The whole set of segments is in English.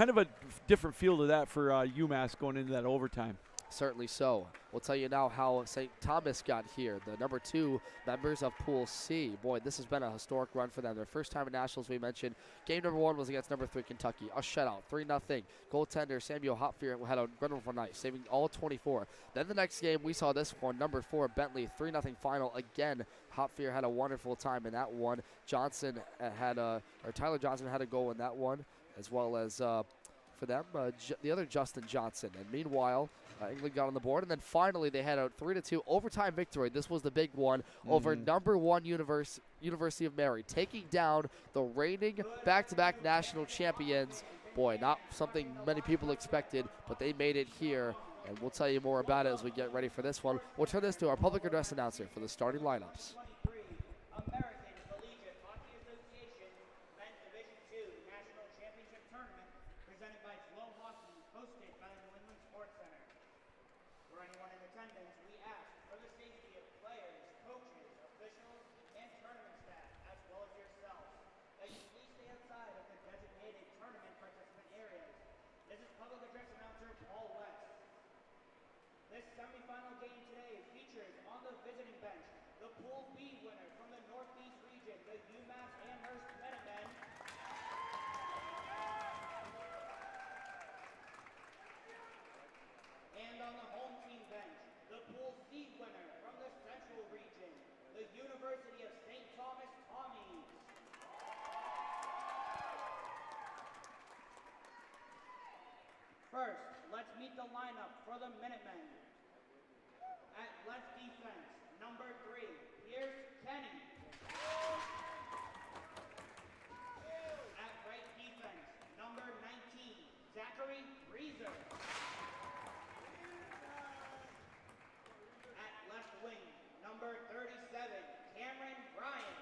Kind of a different feel to that for UMass going into that overtime. Certainly so. We'll tell you now how St. Thomas got here. The number 2 members of Pool C. Boy, this has been a historic run for them. Their first time in nationals, we mentioned. Game number 1 was against number 3 Kentucky. A shutout, 3-0. Goaltender Samuel Hopfier had a wonderful night, saving all 24. Then the next game, we saw this one, number 4 Bentley, 3-0 final. Again, Hopfier had a wonderful time in that one. Tyler Johnson had a goal in that one, as well as for them, the other Justin Johnson. And meanwhile, England got on the board, and then finally they had a 3-2 overtime victory. This was the big one over number 1 University of Mary, taking down the reigning back-to-back national champions. Boy, not something many people expected, but they made it here, and we'll tell you more about it as we get ready for this one. We'll turn this to our public address announcer for the starting lineups. This semifinal game today features on the visiting bench the Pool B winner from the Northeast region, the UMass Amherst Minutemen. And on the home team bench, the Pool C winner from the Central region, the University of St. Thomas Tommies. First, let's meet the lineup for the Minutemen. At left defense, number 3, Pierce Kenny. At right defense, number 19, Zachary Reeser. At left wing, number 37, Cameron Bryan.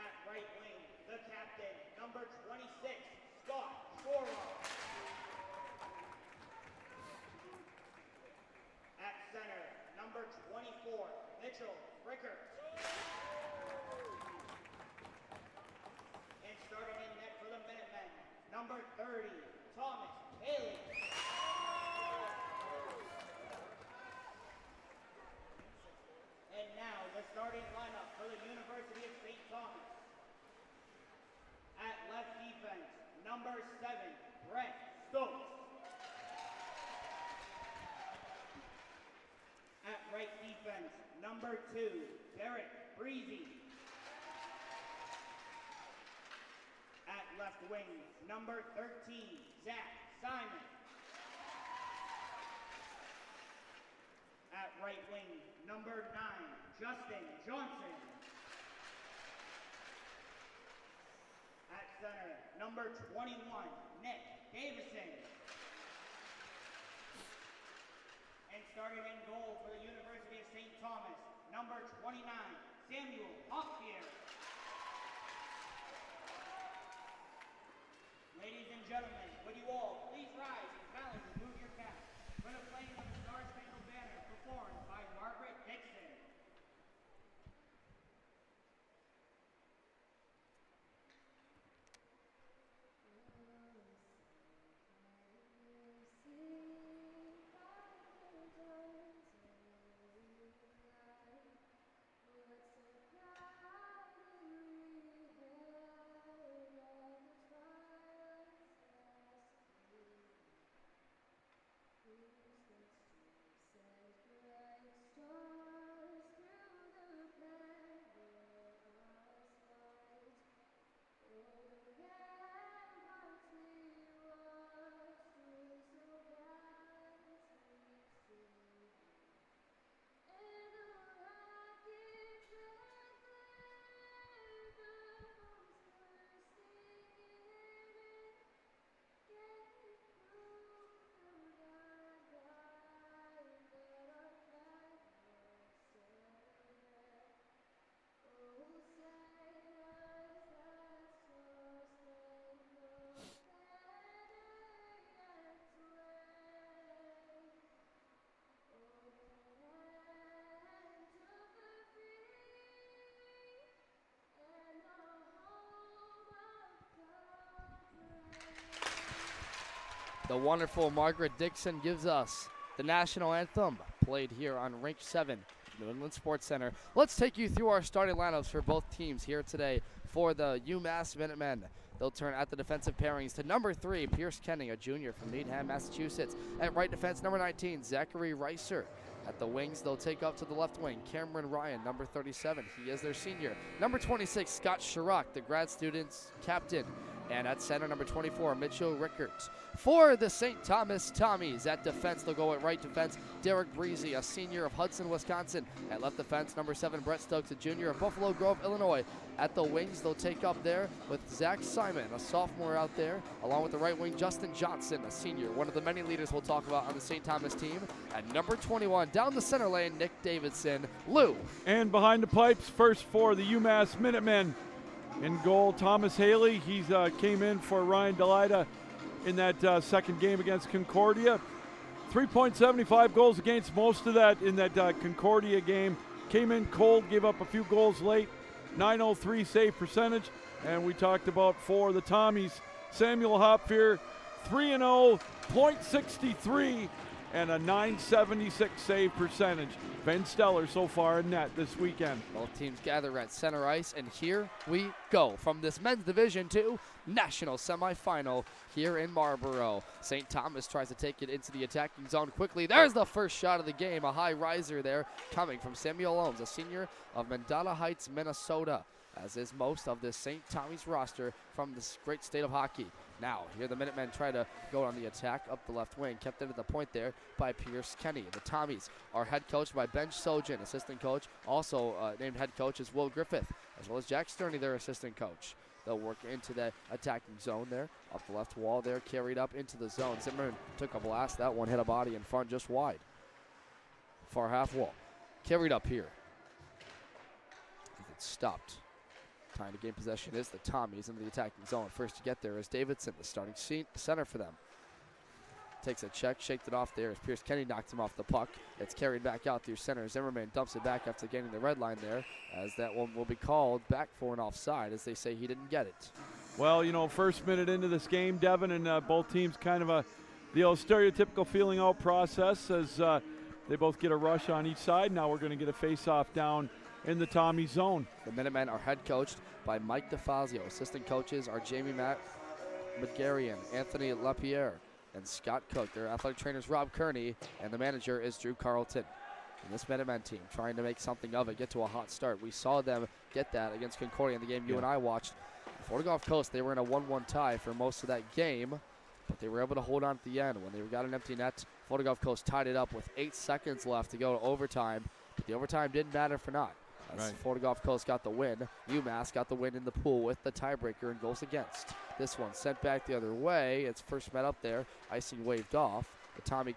At right wing, the captain, number 26, Scott Shorrock. At center, number 24, Mitchell Rickert. And starting in net for the Minutemen, number 30, Thomas Haley. And now the starting lineup for the University of St. Thomas. At left defense, number 7, Brett Stokes. At right defense, number 2, Derek Breezy. At left wing, number 13, Zach Simon. At right wing, number 9, Justin Johnson. At center, number 21, Nick Davison. And starting in goal for the University of St. Thomas, number 29, Samuel Hopfier. Ladies and gentlemen, would you all please rise and silently remove your caps for the playing of the Star Spangled Banner performed by Margaret Dixon. The wonderful Margaret Dixon gives us the national anthem, played here on Rink 7, New England Sports Center. Let's take you through our starting lineups for both teams here today for the UMass Minutemen. They'll turn at the defensive pairings to number 3, Pierce Kenning, a junior from Needham, Massachusetts. At right defense, number 19, Zachary Reiser. At the wings, they'll take up to the left wing, Cameron Ryan, number 37. He is their senior. Number 26, Scott Chirac, the grad student's captain. And at center, number 24, Mitchell Rickards. For the St. Thomas Tommies, at defense, they'll go at right defense, Derek Breezy, a senior of Hudson, Wisconsin. At left defense, number 7, Brett Stokes, a junior of Buffalo Grove, Illinois. At the wings, they'll take up there with Zach Simon, a sophomore out there, along with the right wing, Justin Johnson, a senior, one of the many leaders we'll talk about on the St. Thomas team. At number 21, down the center lane, Nick Davidson, Lou. And behind the pipes, first for the UMass Minutemen. In goal, Thomas Haley. He's came in for Ryan Delida in that second game against Concordia. 3.75 goals against, most of that in that Concordia game. Came in cold, gave up a few goals late. 903 save percentage. And we talked about for the Tommies, Samuel Hopfier, 3-0, .63, and a 976 save percentage. Ben Steller so far in net this weekend. Both teams gather at center ice, and here we go from this men's Division II national semifinal here in Marlboro. St. Thomas tries to take it into the attacking zone quickly. There's the first shot of the game, a high riser there coming from Samuel Ohms, a senior of Mendota Heights, Minnesota, as is most of this St. Tommy's roster from this great state of hockey. Now, here the Minutemen try to go on the attack up the left wing, kept into the point there by Pierce Kenny. The Tommies are head coached by Ben Sojin, assistant coach. Also named head coach is Will Griffith, as well as Jack Sterney, their assistant coach. They'll work into the attacking zone there, up the left wall there, carried up into the zone. Zimmerman took a blast. That one hit a body in front just wide. Far half wall. Carried up here. It stopped. Time to gain possession is the Tommies into the attacking zone. First to get there is Davidson, the starting center for them. Takes a check, shaked it off there as Pierce Kenny knocked him off the puck. It's carried back out through center. Zimmerman dumps it back after gaining the red line there, as that one will be called back for an offside, as they say he didn't get it. Well, you know, first minute into this game, Devin, and both teams kind of the old stereotypical feeling out process as they both get a rush on each side. Now we're going to get a face-off down in the Tommy zone. The Minutemen are head coached by Mike DeFazio. Assistant coaches are Jamie McGarrian, Anthony LaPierre, and Scott Cook. Their athletic trainers Rob Kearney, and the manager is Drew Carlton. And this Minutemen team trying to make something of it, get to a hot start. We saw them get that against Concordia in the game you and I watched. For the Gulf Coast, they were in a 1-1 tie for most of that game, but they were able to hold on at the end. When they got an empty net, Florida Gulf Coast tied it up with 8 seconds left to go to overtime, but the overtime didn't matter for naught. As Florida Gulf Coast got the win, UMass got the win in the pool with the tiebreaker and goals against. This one sent back the other way. It's first met up there. Icing waved off. The Tommy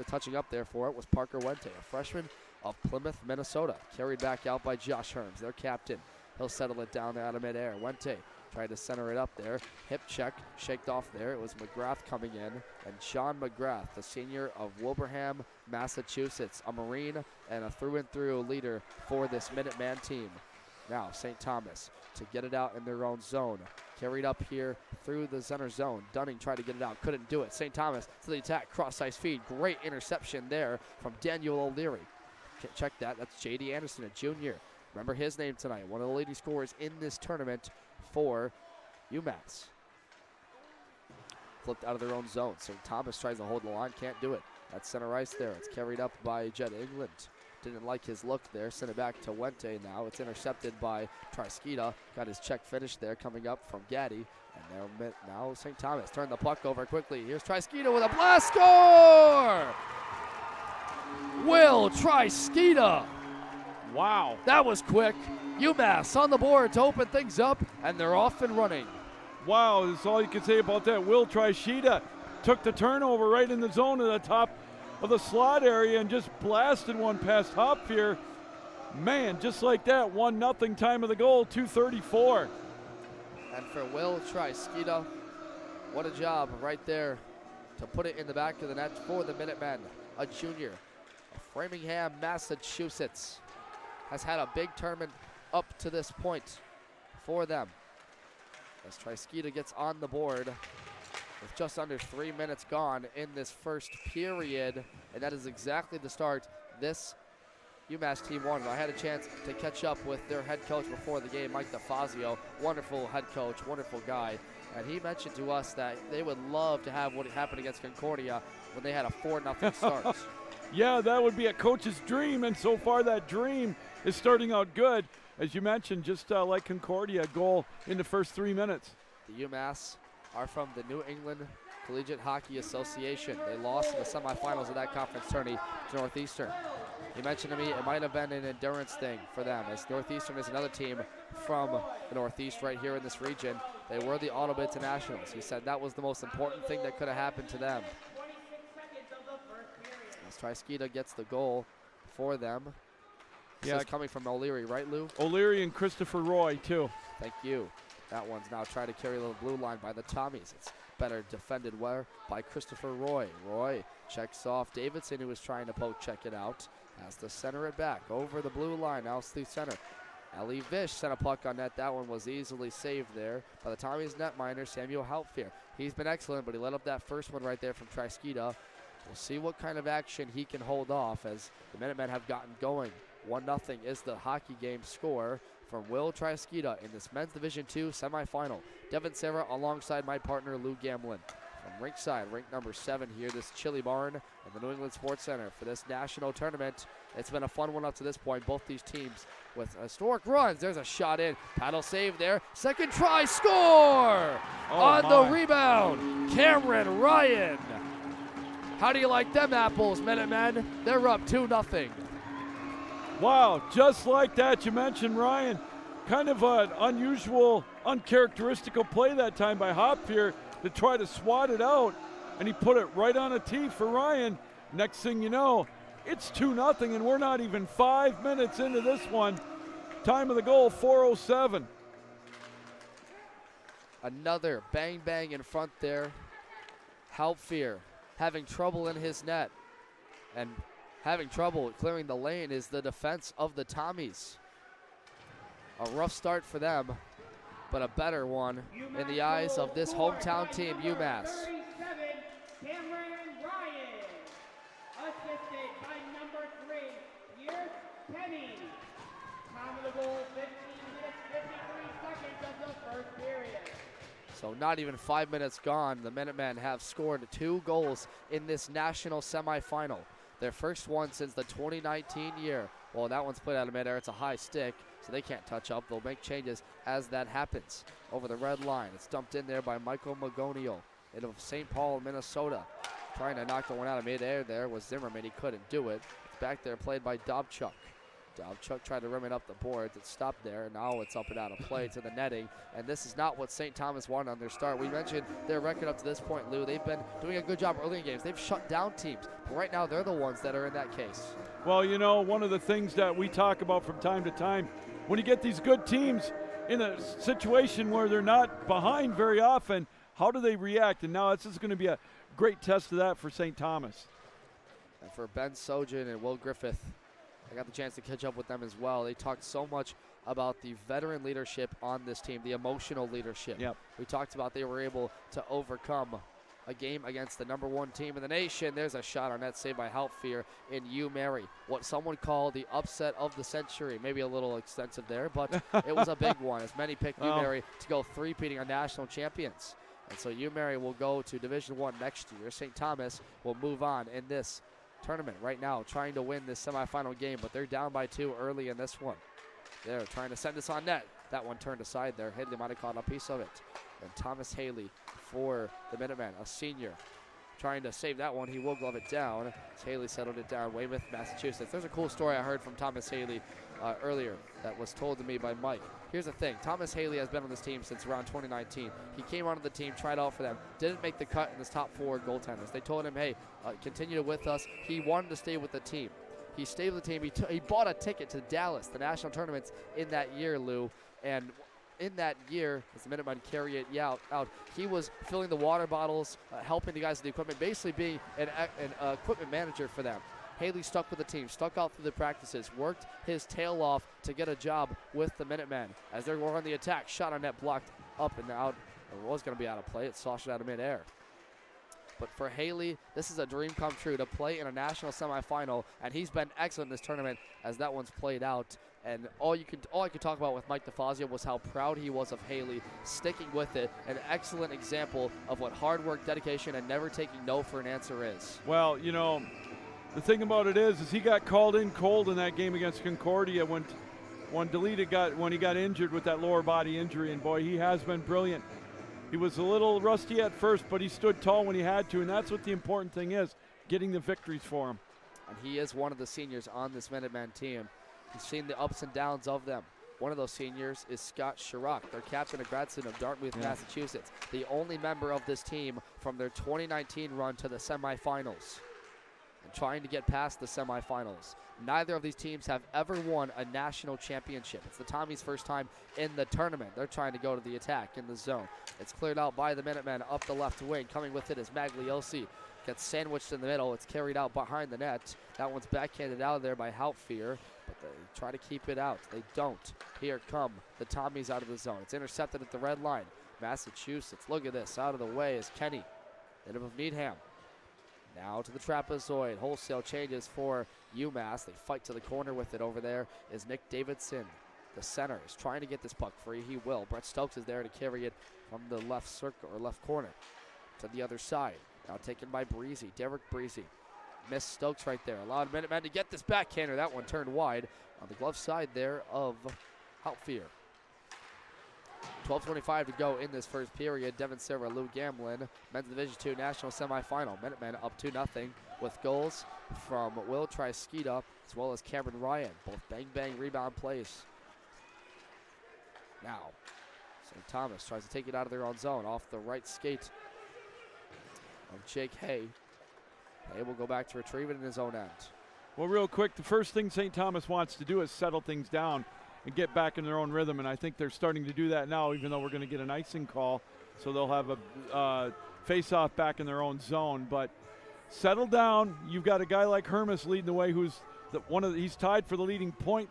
touching up there for it was Parker Wente, a freshman of Plymouth, Minnesota. Carried back out by Josh Herms, their captain. He'll settle it down there out of midair. Wente tried to center it up there. Hip check, shaked off there. It was McGrath coming in. And Sean McGrath, the senior of Wilbraham, Massachusetts, a Marine and a through-and-through leader for this Minuteman team. Now St. Thomas to get it out in their own zone. Carried up here through the center zone. Dunning tried to get it out, couldn't do it. St. Thomas to the attack, cross-ice feed. Great interception there from Daniel O'Leary. Check that, that's J.D. Anderson, a junior. Remember his name tonight, one of the leading scorers in this tournament for UMass. Flipped out of their own zone. St. Thomas tries to hold the line, can't do it. That's center ice there. It's carried up by Jed England. Didn't like his look there. Sent it back to Wente now. It's intercepted by Trisketa. Got his check finished there coming up from Gaddy. And now St. Thomas turned the puck over quickly. Here's Trisketa with a blast score! Will Trisketa. Wow. That was quick. UMass on the board to open things up, and they're off and running. Wow, that's all you can say about that. Will Trisketa took the turnover right in the zone at the top of the slot area and just blasted one past Hopfier. Man, just like that, 1-0 time of the goal, 2:34. And for Will Trisketa, what a job right there to put it in the back of the net for the Minutemen. A junior of Framingham, Massachusetts, has had a big tournament up to this point for them. As Trisketa gets on the board with just under 3 minutes gone in this first period, and that is exactly the start this UMass team wanted. I had a chance to catch up with their head coach before the game, Mike DeFazio, wonderful head coach, wonderful guy, and he mentioned to us that they would love to have what happened against Concordia when they had a 4-0 start. Yeah, that would be a coach's dream, and so far that dream is starting out good. As you mentioned, just like Concordia, a goal in the first 3 minutes. The UMass are from the New England Collegiate Hockey Association. They lost in the semifinals of that conference tourney to Northeastern. He mentioned to me it might have been an endurance thing for them, as Northeastern is another team from the Northeast right here in this region. They were the Autobid to Nationals. He said that was the most important thing that could have happened to them. As Trisketa gets the goal for them. This is coming from O'Leary, right, Lou? O'Leary and Christopher Roy, too. Thank you. That one's now trying to carry the blue line by the Tommies. It's better defended by Christopher Roy. Roy checks off Davidson, who was trying to poke check it out. Has to center it back over the blue line. Now it's the center. Ellie Vish sent a puck on net. That one was easily saved there by the Tommies netminder, Samuel Hauptfier. He's been excellent, but he let up that first one right there from Trisketa. We'll see what kind of action he can hold off as the Minutemen have gotten going. 1-0 is the hockey game score from Will Trisketa in this Men's Division II semifinal. Devin Serra alongside my partner Lou Gamlin. From rinkside, rink number 7 here, this Chili Barn and the New England Sports Center for this national tournament. It's been a fun one up to this point. Both these teams with historic runs. There's a shot in. Paddle save there. Second try, score! The rebound, Cameron Ryan. How do you like them apples, Minutemen? They're up 2-0. Wow, just like that. You mentioned Ryan. Kind of an unusual, uncharacteristical play that time by Hauptfier to try to swat it out, and he put it right on a tee for Ryan. Next thing you know, it's 2-0, and we're not even 5 minutes into this one. Time of the goal, 4:07. Another bang in front there. Hauptfier having trouble in his net, and having trouble clearing the lane is the defense of the Tommies. A rough start for them, but a better one in the eyes of this hometown team, UMass. 37, Cameron Ryan, assisted by number 3, Pierce Penny. Time of the goal, 15 minutes, 53 seconds of the first period. So not even 5 minutes gone, the Minutemen have scored 2 goals in this national semifinal. Their first one since the 2019 year. Well, that one's played out of midair. It's a high stick, so they can't touch up. They'll make changes as that happens. Over the red line, it's dumped in there by Michael Magonio of St. Paul, Minnesota. Trying to knock the one out of midair there was Zimmerman. He couldn't do it. It's back there played by Dobchuk. Dobchuk tried to rim it up the boards. It stopped there, and now it's up and out of play to the netting. And this is not what St. Thomas wanted on their start. We mentioned their record up to this point, Lou. They've been doing a good job early in games. They've shut down teams, but right now they're the ones that are in that case. Well, you know, one of the things that we talk about from time to time, when you get these good teams in a situation where they're not behind very often, how do they react? And now this is going to be a great test of that for St. Thomas. And for Ben Sojan and Will Griffith, I got the chance to catch up with them as well. They talked so much about the veteran leadership on this team, the emotional leadership. Yep. We talked about they were able to overcome a game against the #1 team in the nation. There's a shot on net saved by Hauptfier in UMary. What someone called the upset of the century. Maybe a little extensive there, but it was a big one, as many picked UMary to go three-peating on national champions. And so UMary will go to Division I next year. St. Thomas will move on in this tournament right now, trying to win this semifinal game, but they're down by 2 early in this one. They're trying to send this on net. That one turned aside there. Haley might have caught a piece of it. And Thomas Haley for the Minutemen, a senior, trying to save that one. He will glove it down. As Haley settled it down, Weymouth, Massachusetts. There's a cool story I heard from Thomas Haley earlier that was told to me by Mike. Here's the thing. Thomas Haley has been on this team since around 2019. He came onto the team, tried out for them, didn't make the cut in this top 4 goaltenders. They told him, hey, continue with us. He wanted to stay with the team. He stayed with the team. He bought a ticket to Dallas, the national tournaments in that year, Lou. And in that year, as the Minutemen carry it out, he was filling the water bottles, helping the guys with the equipment, basically being an equipment manager for them. Haley stuck with the team, stuck out through the practices, worked his tail off to get a job with the Minutemen. As they're on the attack, shot on net blocked up and out. It was going to be out of play. It sloshed out of midair. But for Haley, this is a dream come true to play in a national semifinal, and he's been excellent in this tournament as that one's played out. And all I could talk about with Mike DeFazio was how proud he was of Haley sticking with it. An excellent example of what hard work, dedication, and never taking no for an answer is. Well, you know, the thing about it is he got called in cold in that game against Concordia when he got injured with that lower body injury, and boy, he has been brilliant. He was a little rusty at first, but he stood tall when he had to, and that's what the important thing is, getting the victories for him. And he is one of the seniors on this Minuteman team. He's seen the ups and downs of them. One of those seniors is Scott Chirac, their captain of Gradson of Dartmouth, Massachusetts, the only member of this team from their 2019 run to the semifinals and trying to get past the semifinals. Neither of these teams have ever won a national championship. It's the Tommies' first time in the tournament. They're trying to go to the attack in the zone. It's cleared out by the Minutemen up the left wing. Coming with it is Magliosi. Gets sandwiched in the middle. It's carried out behind the net. That one's backhanded out of there by Hauptfier, but they try to keep it out. They don't. Here come the Tommies out of the zone. It's intercepted at the red line. Massachusetts, look at this. Out of the way is Kenny. Native of Needham. Now to the trapezoid. Wholesale changes for UMass. They fight to the corner with it. Over there is Nick Davidson. The center is trying to get this puck free. He will. Brett Stokes is there to carry it from the left circle or left corner to the other side. Now taken by Breezy. Derek Breezy. Missed Stokes right there. Allowed Minutemen to get this backhander. That one turned wide on the glove side there of Hauptfier. 12:25 to go in this first period. Devin Silva, Lou Gamlin, Men's Division II National Semifinal. Minutemen up 2-0 with goals from Will Trisketa as well as Cameron Ryan. Both bang-bang rebound plays. Now, St. Thomas tries to take it out of their own zone off the right skate of Jake Hay. Hay will go back to retrieve it in his own end. Well, real quick, the first thing St. Thomas wants to do is settle things down and get back in their own rhythm, and I think they're starting to do that now, even though we're going to get an icing call, so they'll have a face-off back in their own zone. But settle down. You've got a guy like Hermes leading the way, who's he's tied for the leading point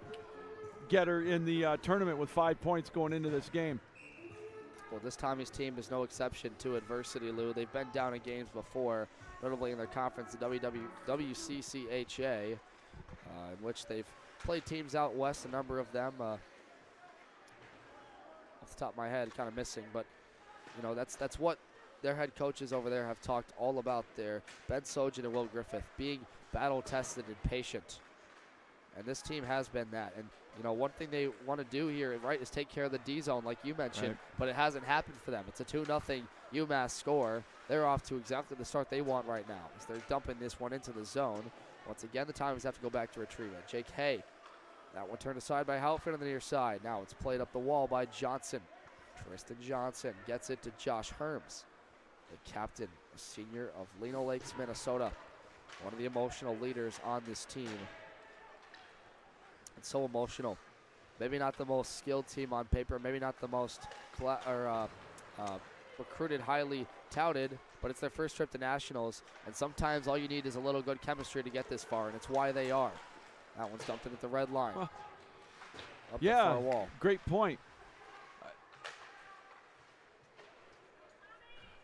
getter in the tournament with 5 points going into this game. Well, this Tommy's team is no exception to adversity, Lou. They've been down in games before, notably in their conference, the WCCHA, in which they've played teams out west, a number of them. Off the top of my head, kind of missing, but you know that's what their head coaches over there have talked all about there. Ben Sojan and Will Griffith being battle-tested and patient. And this team has been that. And, you know, one thing they want to do here, right, is take care of the D zone, like you mentioned, right. But it hasn't happened for them. It's a 2-0 UMass score. They're off to exactly the start they want right now, as they're dumping this one into the zone. Once again, the Tommies have to go back to retrieve it. Jake Hay. That one turned aside by Halford on the near side. Now it's played up the wall by Johnson. Tristan Johnson gets it to Josh Herms, the captain, a senior of Lino Lakes, Minnesota. One of the emotional leaders on this team. It's so emotional. Maybe not the most skilled team on paper, maybe not the most recruited, highly touted, but it's their first trip to nationals, and sometimes all you need is a little good chemistry to get this far, and it's why they are. That one's dumped in at the red line. Up the far wall. Great point.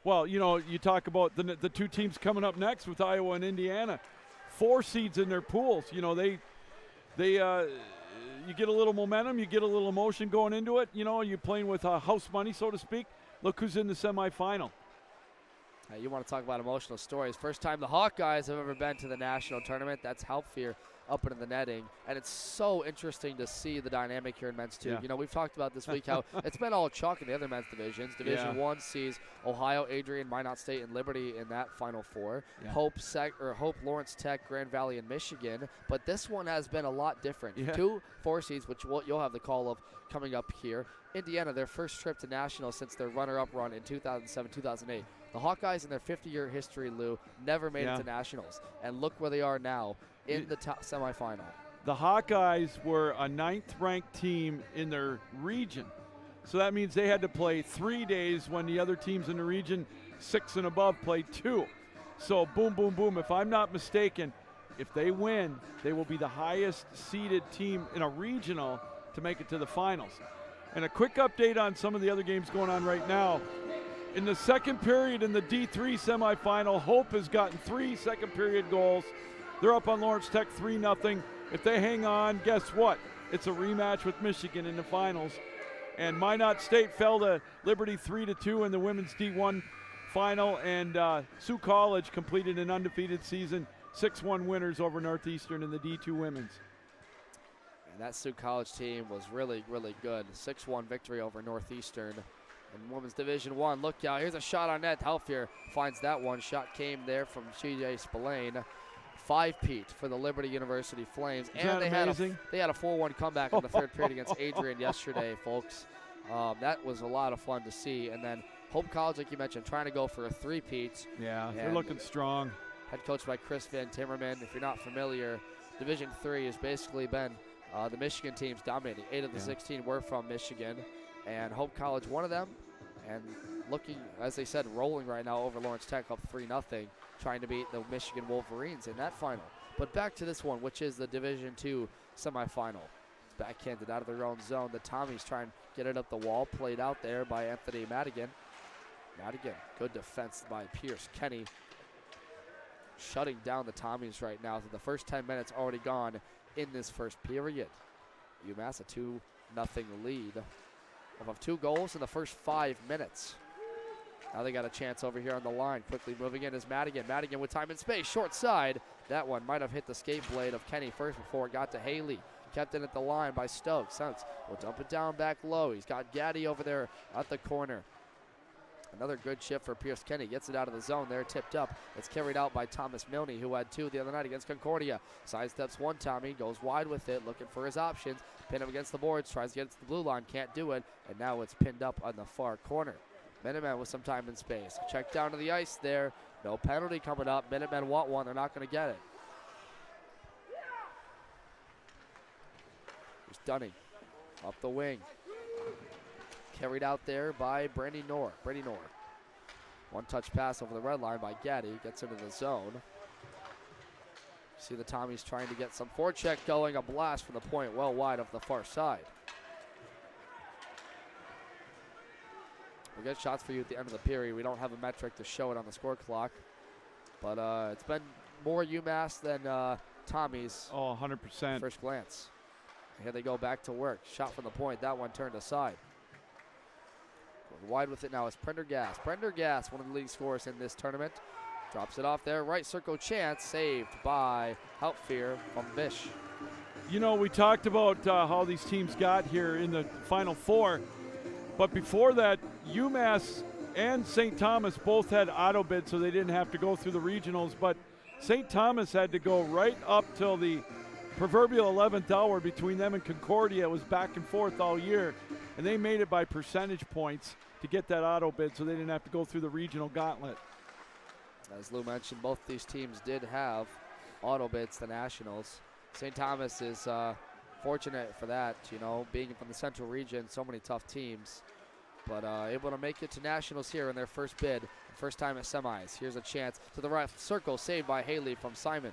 Well, you know, you talk about the two teams coming up next with Iowa and Indiana. 4 seeds in their pools. You know, you get a little momentum, you get a little emotion going into it. You know, you're playing with house money, so to speak. Look who's in the semifinal. Hey, you want to talk about emotional stories. First time the Hawkeyes have ever been to the national tournament. That's Hauptfier up into the netting. And it's so interesting to see the dynamic here in men's too. Yeah. You know, we've talked about this week how it's been all chalk in the other men's divisions. Division 1 sees Ohio, Adrian, Minot State, and Liberty in that Final Four. Yeah. Hope, Lawrence Tech, Grand Valley, and Michigan. But this one has been a lot different. Yeah. 2 4 seeds, which you'll have the call of coming up here. Indiana, their first trip to nationals since their runner-up run in 2007-2008. The Hawkeyes in their 50-year history, Lou, never made it to nationals. And look where they are now in the top semifinal. The Hawkeyes were a 9th-ranked team in their region. So that means they had to play 3 days when the other teams in the region, 6 and above, played 2. So boom, boom, boom. If I'm not mistaken, if they win, they will be the highest-seeded team in a regional to make it to the finals. And a quick update on some of the other games going on right now. In the second period in the D3 semifinal, Hope has gotten 3 second period goals. They're up on Lawrence Tech 3-0. If they hang on, guess what? It's a rematch with Michigan in the finals. And Minot State fell to Liberty 3-2 in the women's D1 final, and Sioux College completed an undefeated season, 6-1 winners over Northeastern in the D2 women's. And that Sioux College team was really, really good. 6-1 victory over Northeastern in Women's Division I. Look out, here's a shot on net. Halfier finds that one. Shot came there from C.J. Spillane. 5-peat for the Liberty University Flames. Isn't that amazing? They had a 4-1 comeback in the third period against Adrian yesterday, folks. That was a lot of fun to see. And then Hope College, like you mentioned, trying to go for a 3-peat. Yeah, they're looking strong. Head coached by Chris Van Timmerman. If you're not familiar, Division III has basically been the Michigan teams dominating. 8 of the 16 were from Michigan, and Hope College one of them. And looking, as they said, rolling right now over Lawrence Tech up 3-0, trying to beat the Michigan Wolverines in that final. But back to this one, which is the Division II semifinal. It's backhanded out of their own zone. The Tommies trying to get it up the wall, played out there by Anthony Madigan. Madigan, good defense by Pierce Kenny. Shutting down the Tommies right now. So the first 10 minutes already gone in this first period. UMass a 2-0 lead. Of 2 goals in the first 5 minutes. Now they got a chance over here on the line. Quickly moving in is Madigan. Madigan with time and space. Short side. That one might have hit the skate blade of Kenny first before it got to Haley. Kept it at the line by Stokes. Stokes will dump it down back low. He's got Gaddy over there at the corner. Another good shift for Pierce Kenny. Gets it out of the zone there, tipped up. It's carried out by Thomas Milne, who had 2 the other night against Concordia. Sidesteps one Tommy, goes wide with it, looking for his options. Pin him against the boards, tries to get it to the blue line, can't do it. And now it's pinned up on the far corner. Minutemen with some time and space. Check down to the ice there. No penalty coming up. Minutemen want one. They're not going to get it. Here's Dunning up the wing. Carried out there by Brady Knorr. One-touch pass over the red line by Gaddy. Gets into the zone. See the Tommies trying to get some forecheck going. A blast from the point well wide of the far side. We'll get shots for you at the end of the period. We don't have a metric to show it on the score clock. But it's been more UMass than Tommies. Oh, 100%. First glance. Here they go back to work. Shot from the point. That one turned aside. Wide with it now is Prendergast. Prendergast, one of the league scorers in this tournament. Drops it off there. Right circle chance. Saved by Halfier from Vish. You know, we talked about how these teams got here in the Final Four. But before that, UMass and St. Thomas both had auto bids, so they didn't have to go through the regionals. But St. Thomas had to go right up till the proverbial 11th hour between them and Concordia. It was back and forth all year. And they made it by percentage points to get that auto bid, so they didn't have to go through the regional gauntlet. As Lou mentioned, both these teams did have auto bids to nationals. St. Thomas is fortunate for that, you know, being from the Central region, so many tough teams. But able to make it to nationals here in their first bid, first time at semis. Here's a chance to the right circle, saved by Haley from Simon.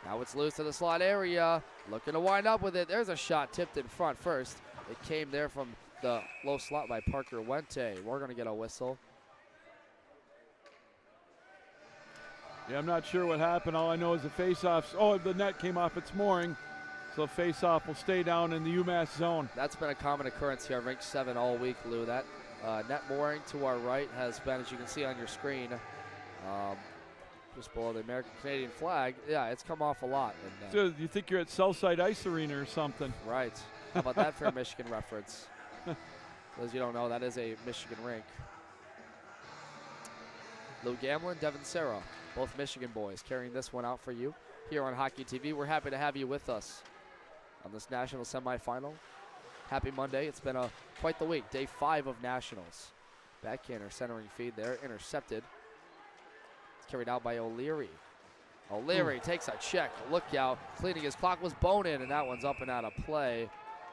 Now it's loose to the slot area, looking to wind up with it. There's a shot tipped in front first. It came there from the low slot by Parker Wente. We're going to get a whistle. Yeah, I'm not sure what happened. All I know is the face-off. Oh, the net came off its mooring, so face-off will stay down in the UMass zone. That's been a common occurrence here on Rink 7 all week, Lou. That net mooring to our right has been, as you can see on your screen, just below the American-Canadian flag. Yeah, it's come off a lot. And, so you think you're at Southside Ice Arena or something? Right. How about that for a Michigan reference? For those you don't know, that is a Michigan rink. Lou Gamlin, Devin Serra, both Michigan boys, carrying this one out for you here on Hockey TV. We're happy to have you with us on this national semifinal. Happy Monday. It's been quite the week. Day 5 of nationals. Backhander centering feed there, intercepted. It's carried out by O'Leary. O'Leary takes a check. Look out. Cleaning his clock was Bonin, and that one's up and out of play.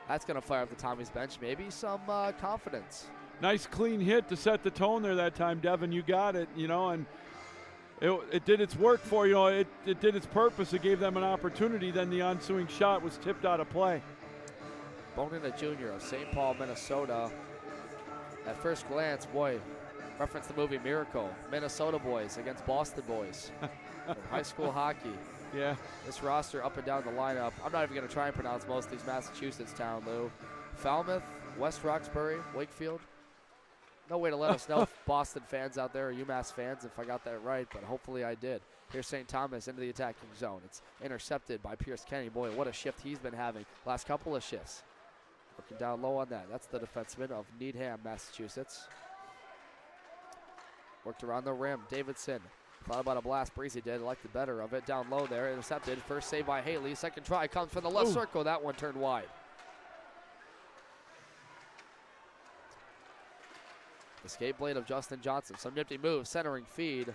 That's going to fire up the Tommy's bench. Maybe some confidence. Nice clean hit to set the tone there that time, Devin. You got it, you know, and it did its work for you. It did its purpose. It gave them an opportunity. Then the ensuing shot was tipped out of play. Bonin, a junior of St. Paul, Minnesota. At first glance, boy, Reference the movie Miracle. Minnesota boys against Boston boys in high school hockey. Yeah. This roster up and down the lineup. I'm not even going to try and pronounce most of these Massachusetts towns, Lou. Falmouth, West Roxbury, Wakefield. No way to let us know if Boston fans out there are UMass fans if I got that right, but hopefully I did. Here's St. Thomas into the attacking zone. It's intercepted by Pierce Kenny. Boy, what a shift he's been having last couple of shifts. Looking down low on that. That's the defenseman of Needham, Massachusetts. Worked around the rim. Davidson thought about a blast. Breezy did. Liked the better of it. Down low there. Intercepted. First save by Haley. Second try comes from the left circle. That one turned wide. Escape blade of Justin Johnson. Some nifty moves. Centering feed.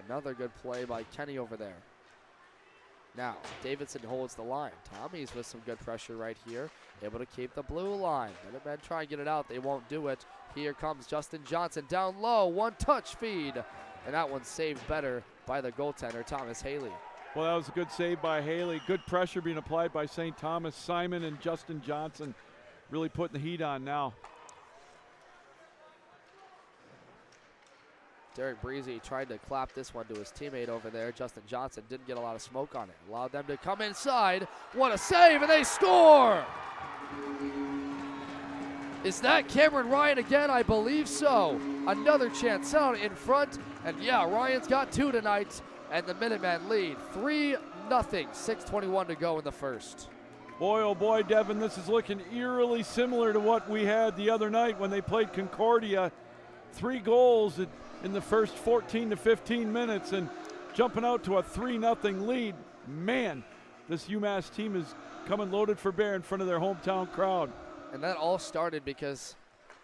Another good play by Kenny over there. Now, Davidson holds the line. Tommy's with some good pressure right here. Able to keep the blue line. Minutemen try and get it out. They won't do it. Here comes Justin Johnson down low. One touch feed. And that one's saved better by the goaltender, Thomas Haley. Well, that was a good save by Haley. Good pressure being applied by St. Thomas. Simon and Justin Johnson really putting the heat on now. Derek Breezy tried to clap this one to his teammate over there. Justin Johnson didn't get a lot of smoke on it. Allowed them to come inside. What a save, and they score! Is that Cameron Ryan again? I believe so. Another chance out in front. And yeah, Ryan's got 2 tonight. And the Minutemen lead 3-0. 6:21 to go in the first. Boy, oh boy, Devin, this is looking eerily similar to what we had the other night when they played Concordia. 3 goals in the first 14 to 15 minutes and jumping out to a 3-0 lead. Man, this UMass team is coming loaded for bear in front of their hometown crowd. And that all started because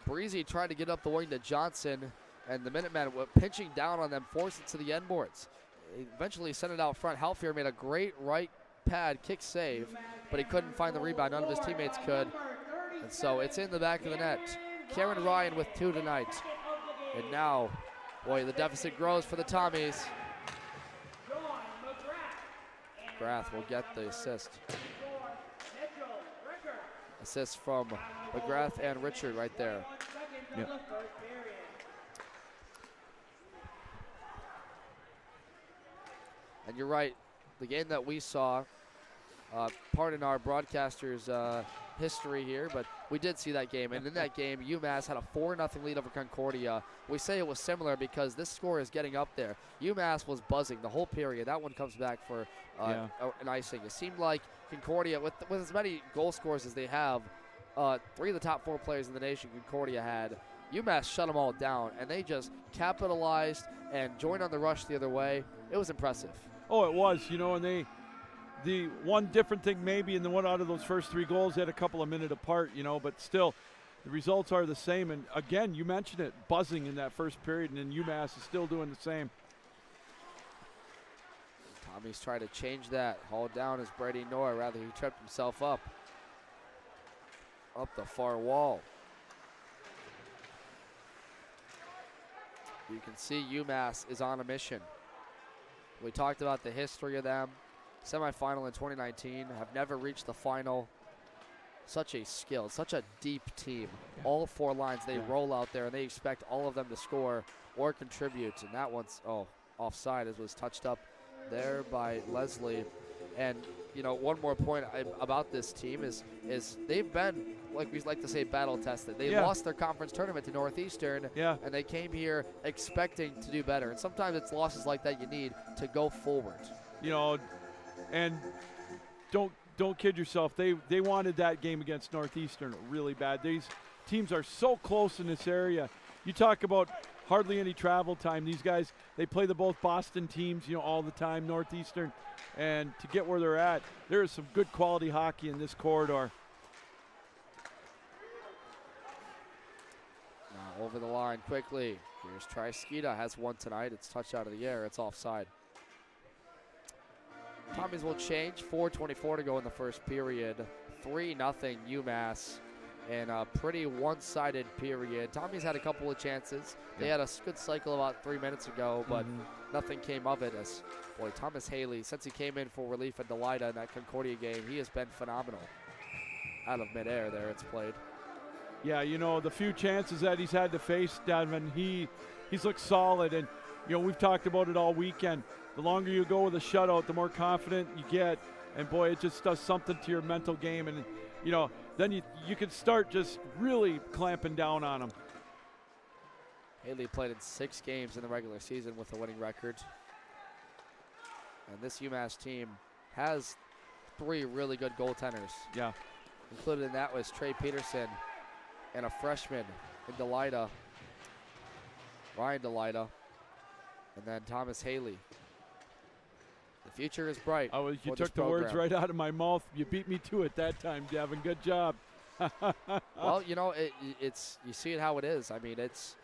Breezy tried to get up the wing to Johnson, and the Minutemen were pinching down on them, forced it to the end boards. He eventually sent it out front. Halfier made a great right pad kick save, but he couldn't find the rebound. None of his teammates could. And so it's in the back of the net. Cameron Ryan with 2 tonight. And now, boy, the deficit grows for the Tommies. McGrath will get the assist. Assist from McGrath and Richard right there. Yep. And you're right, the game that we saw, pardon our broadcasters' history here, but we did see that game. And in that game, UMass had a 4-0 lead over Concordia. We say it was similar because this score is getting up there. UMass was buzzing the whole period. That one comes back for an icing. It seemed like Concordia, with as many goal scores as they have, 3 of the top 4 players in the nation Concordia had, UMass shut them all down, and they just capitalized and joined on the rush the other way. It was impressive. Oh, it was, you know, and the one different thing maybe in the one out of those first 3 goals, they had a couple of minutes apart, you know, but still the results are the same. And again, you mentioned it, buzzing in that first period, and then UMass is still doing the same. Tommy's trying to change that. Hauled down is Brady Noah. Rather, he tripped himself up the far wall. You can see UMass is on a mission. We talked about the history of them. Semifinal in 2019, have never reached the final. Such a skilled, such a deep team. Yeah. All 4 lines, they roll out there, and they expect all of them to score or contribute. And that one's, offside, as was touched up there by Leslie. And, you know, one more point about this team is they've been, like we like to say, battle tested. They lost their conference tournament to Northeastern, and they came here expecting to do better. And sometimes it's losses like that you need to go forward. You know, and don't kid yourself. They wanted that game against Northeastern really bad. These teams are so close in this area. You talk about hardly any travel time. These guys, they play the both Boston teams, you know, all the time, Northeastern. And to get where they're at, there is some good quality hockey in this corridor. Now over the line quickly. Here's Trisketa, has 1 tonight. It's touched out of the air. It's offside. Tommies will change. 4:24 to go in the first period. 3-0 UMass in a pretty one-sided period. Tommies had a couple of chances. They had a good cycle about 3 minutes ago, but nothing came of it. As boy, Thomas Haley, since he came in for relief at Delida in that Concordia game, he has been phenomenal. Out of midair there, it's played. Yeah, you know, the few chances that he's had to face, Devin, he he's looked solid. And, we've talked about it all weekend. The longer you go with a shutout, the more confident you get. And, boy, it just does something to your mental game. And, then you can start just really clamping down on him. Haley played in 6 games in the regular season with a winning record. And this UMass team has 3 really good goaltenders. Yeah. Included in that was Trey Peterson and a freshman in Ryan Delida, and then Thomas Haley. The future is bright. You took the words right out of my mouth. You beat me to it that time, Devin. Good job. Well, it's you see it how it is. I mean, it's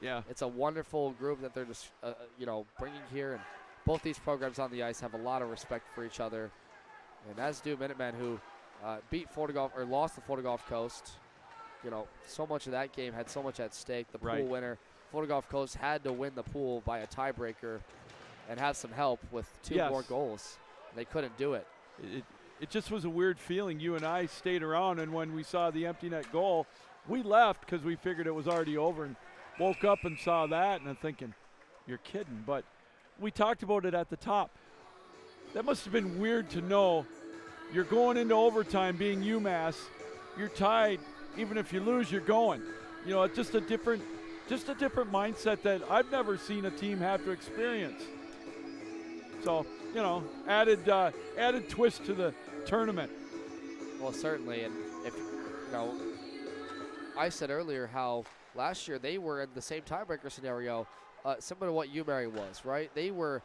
a wonderful group that they're just bringing here, and both these programs on the ice have a lot of respect for each other, and as do Minutemen, who lost to Florida Gulf Coast. So much of that game had so much at stake. The pool winner, Florida Gulf Coast, had to win the pool by a tiebreaker and have some help with 2 more goals. They couldn't do it. It just was a weird feeling. You and I stayed around, and when we saw the empty net goal, we left because we figured it was already over, and woke up and saw that, and I'm thinking, you're kidding. But we talked about it at the top. That must have been weird to know you're going into overtime being UMass. You're tied. Even if you lose, you're going. It's just a different mindset that I've never seen a team have to experience. So, added twist to the tournament. Well, certainly, and if I said earlier how last year they were in the same tiebreaker scenario, similar to what UMary was, right? They were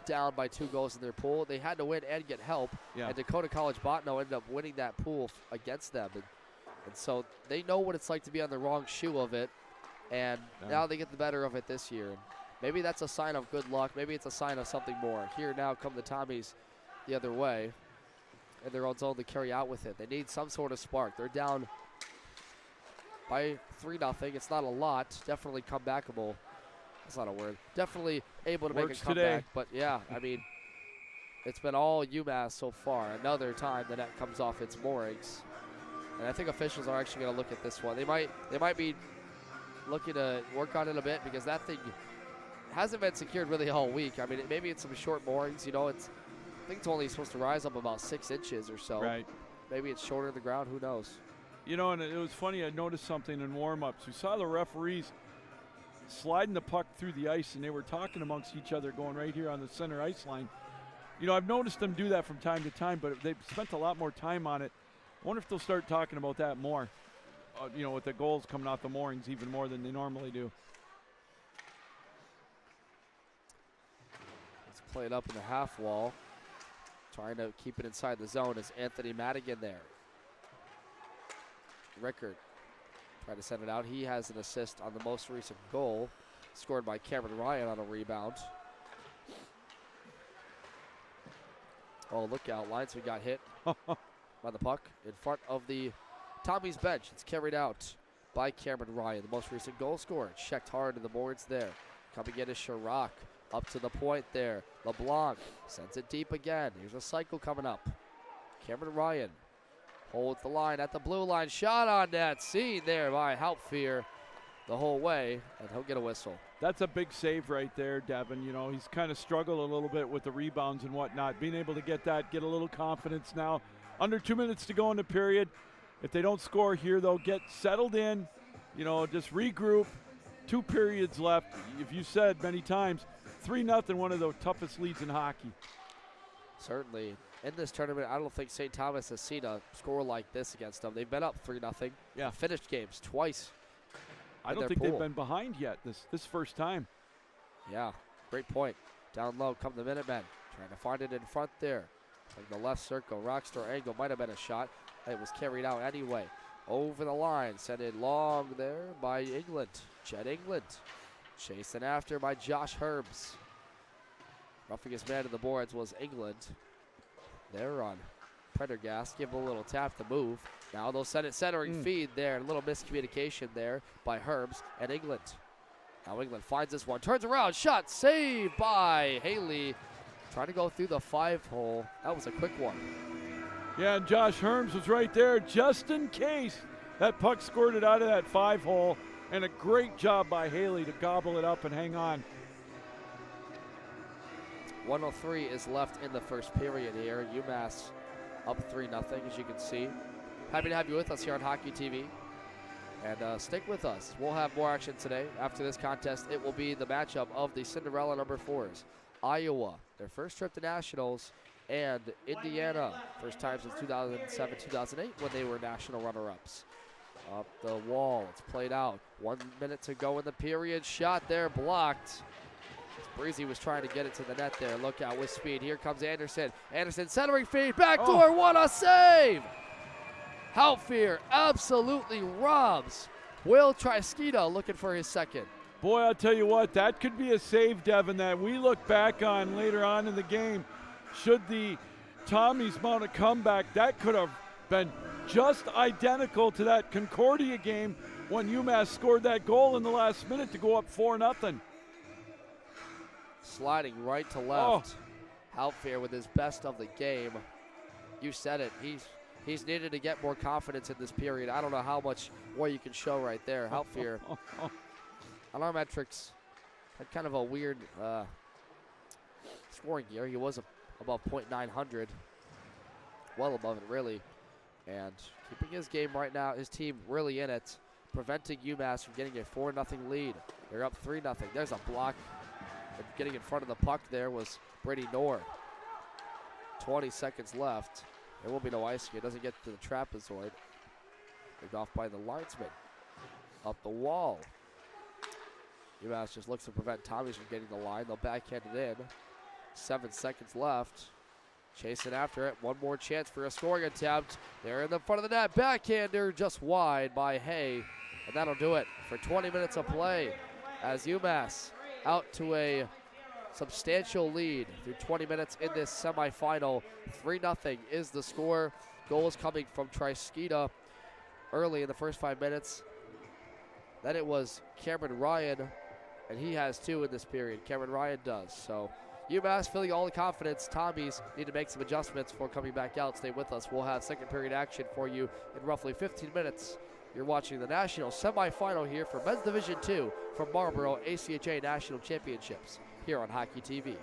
down by 2 goals in their pool. They had to win and get help, and Dakota College Bottineau ended up winning that pool against them. And so they know what it's like to be on the wrong shoe of it, and now they get the better of it this year. And maybe that's a sign of good luck. Maybe it's a sign of something more. Here now come the Tommies the other way, in their own zone to carry out with it. They need some sort of spark. They're down by 3-0. It's not a lot. Definitely comebackable. That's not a word. Definitely able to make a comeback. Today. But, yeah, I mean, it's been all UMass so far. Another time the net comes off its moorings. And I think officials are actually going to look at this one. They might be looking to work on it a bit because that thing hasn't been secured really all week. I mean, maybe it's some short moorings. I think it's only supposed to rise up about 6 inches or so. Right. Maybe it's shorter to the ground. Who knows? And it was funny. I noticed something in warm-ups. We saw the referees sliding the puck through the ice, and they were talking amongst each other going right here on the center ice line. I've noticed them do that from time to time, but they've spent a lot more time on it. I wonder if they'll start talking about that more, with the goals coming off the moorings even more than they normally do. Let's play it up in the half wall. Trying to keep it inside the zone is Anthony Madigan there. Rickard trying to send it out. He has an assist on the most recent goal, scored by Cameron Ryan on a rebound. Oh, look out. Linesman got hit by the puck in front of the Tommy's bench. It's carried out by Cameron Ryan, the most recent goal scorer. Checked hard to the boards there. Coming in is Chirac. Up to the point there. LeBlanc sends it deep again. Here's a cycle coming up. Cameron Ryan holds the line at the blue line. Shot on net. Seen there by Hauptfier the whole way, and he'll get a whistle. That's a big save right there, Devin. He's kind of struggled a little bit with the rebounds and whatnot. Being able to get a little confidence now. Under 2 minutes to go in the period. If they don't score here, they'll get settled in, just regroup. 2 periods left. If you said many times, 3-0, one of the toughest leads in hockey. Certainly. In this tournament, I don't think St. Thomas has seen a score like this against them. They've been up 3-0. Yeah. Finished games twice. I don't think they've been behind yet this first time. Yeah, great point. Down low come the Minutemen. Trying to find it in front there. Like the left circle, Rockstar angle might have been a shot. It was carried out anyway. Over the line, sent in long there by England. Chet England. Chasing after by Josh Herbs. Roughing his man to the boards was England. They're on Prendergast. Give him a little tap to move. Now they'll send it centering feed there. A little miscommunication there by Herbs and England. Now England finds this one. Turns around. Shot saved by Haley. Trying to go through the 5-hole. That was a quick one. Yeah, and Josh Herbs was right there just in case that puck squirted out of that 5-hole. And a great job by Haley to gobble it up and hang on. 1:03 is left in the first period here. UMass up 3-0, as you can see. Happy to have you with us here on Hockey TV. And stick with us. We'll have more action today. After this contest, it will be the matchup of the Cinderella number 4s. Iowa, their first trip to nationals, and Indiana, first time since 2007-2008 when they were national runner-ups. Up the wall, it's played out. 1 minute to go in the period. Shot there, blocked. Breezy was trying to get it to the net there. Look out with speed. Here comes Anderson. Anderson centering feed, backdoor, what a save! Hauptfear absolutely robs Will Trisketa, looking for his second. Boy, I'll tell you what, that could be a save, Devin, that we look back on later on in the game. Should the Tommies mount a comeback, that could have been just identical to that Concordia game when UMass scored that goal in the last minute to go up 4-0. Sliding right to left. Hauptfear with his best of the game. You said it. He's needed to get more confidence in this period. I don't know how much more you can show right there. Hauptfear on our metrics had kind of a weird scoring year. He was above .900, well above it really, and keeping his game right now. His team really in it, preventing UMass from getting a 4-0 lead. They're up 3-0. There's a block. And getting in front of the puck there was Brady Knorr. 20 seconds left. There will be no icing. It doesn't get to the trapezoid. Picked off by the linesman. Up the wall. UMass just looks to prevent Tommies from getting the line. They'll backhand it in. 7 seconds left. Chasing after it. One more chance for a scoring attempt. They're in the front of the net. Backhander just wide by Hay. And that'll do it for 20 minutes of play as UMass out to a substantial lead through 20 minutes in this semifinal. 3-0 is the score. Goals coming from Trisketa early in the first 5 minutes. Then it was Cameron Ryan, and he has 2 in this period. Cameron Ryan does. So UMass feeling all the confidence. Tommies need to make some adjustments before coming back out. Stay with us. We'll have second period action for you in roughly 15 minutes. You're watching the national semifinal here for Men's Division II from Marlboro ACHA National Championships here on Hockey TV.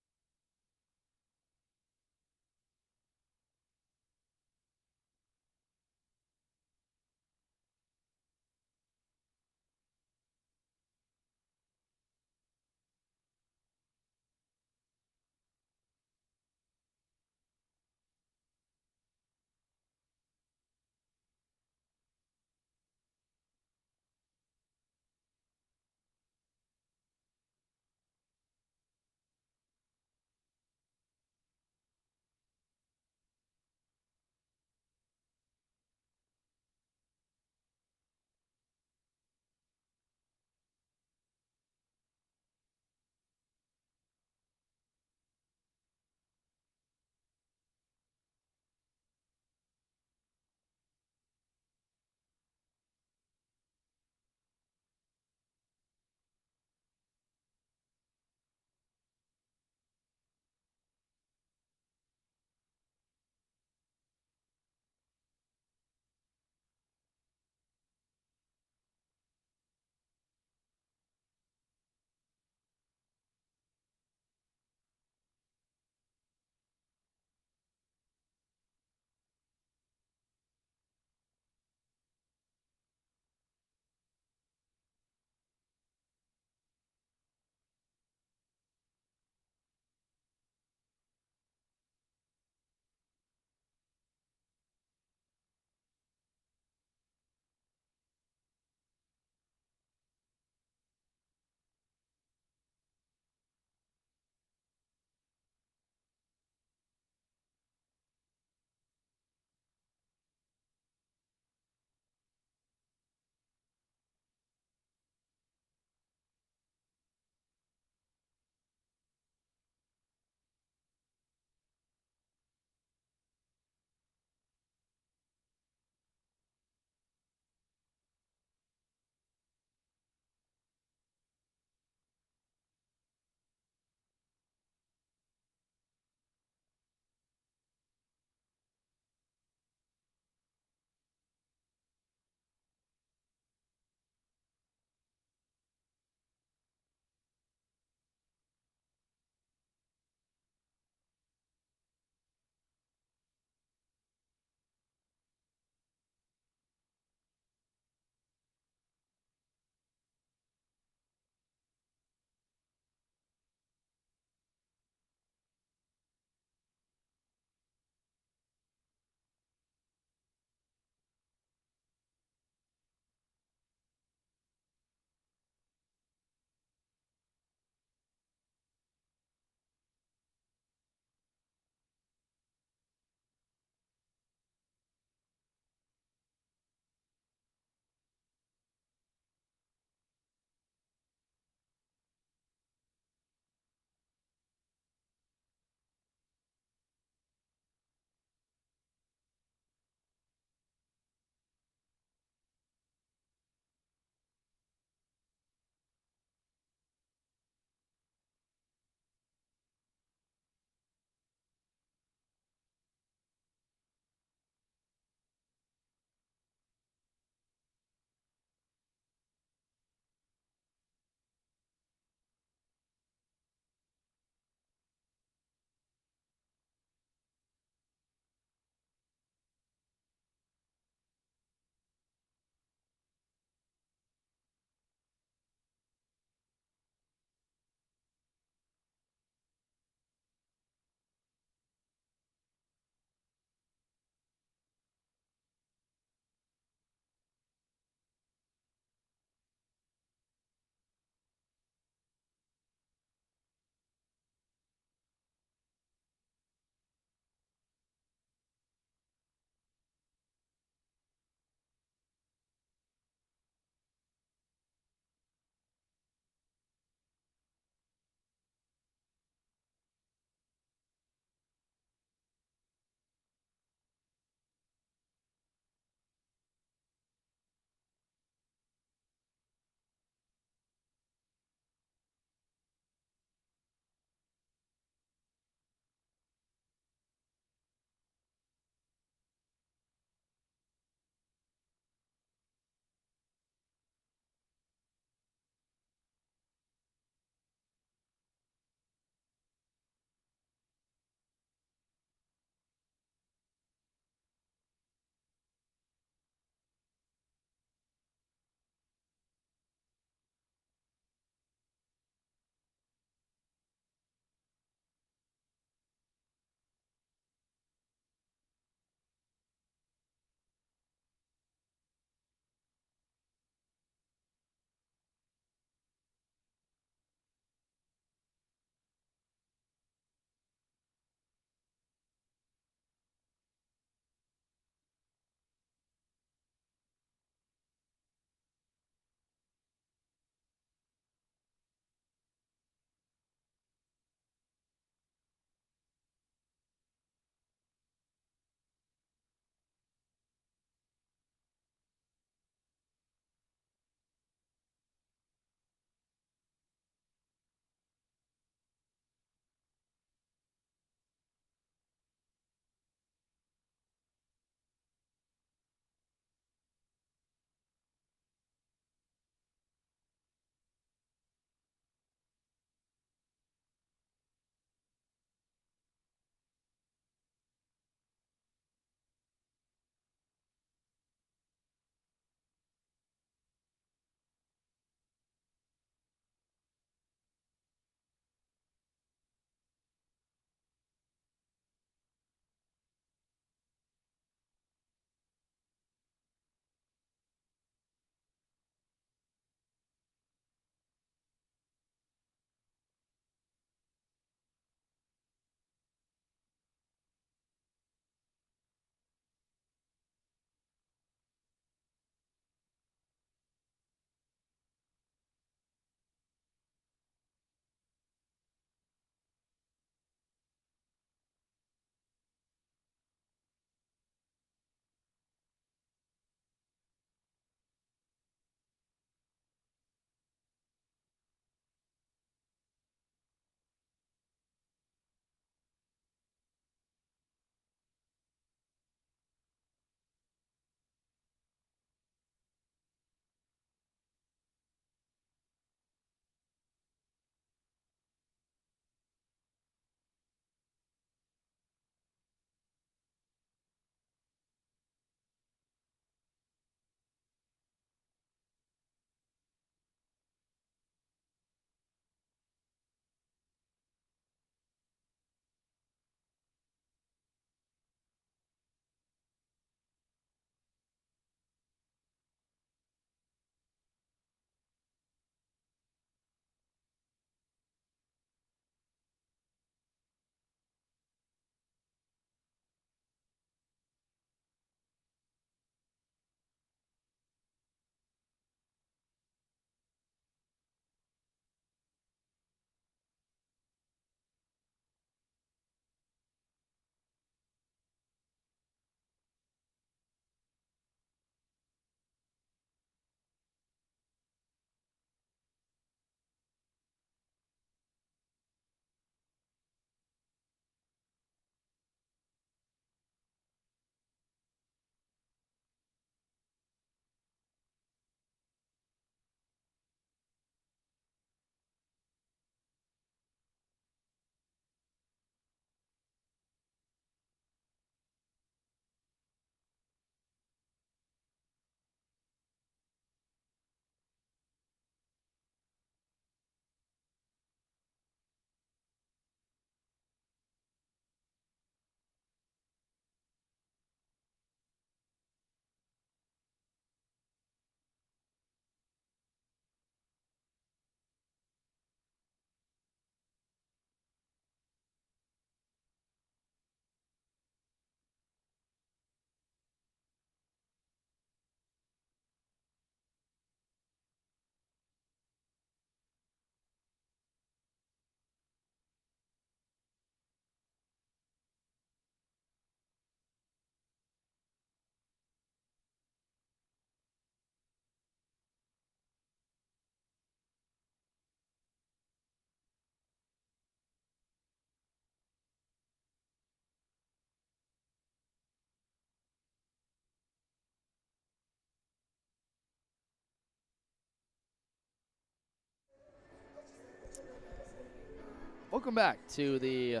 Welcome back to the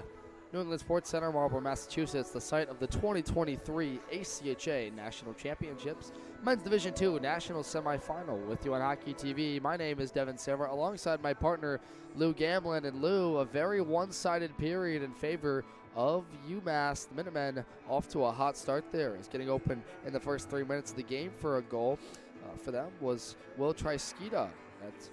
New England Sports Center, Marlborough, Massachusetts, the site of the 2023 ACHA National Championships, Men's Division II National Semifinal with you on Hockey TV. My name is Devin Silver, alongside my partner Lou Gamlin. And Lou, a very one-sided period in favor of UMass. The Minutemen off to a hot start there. It's getting open in the first 3 minutes of the game for a goal. For them was Will Trisketa. That's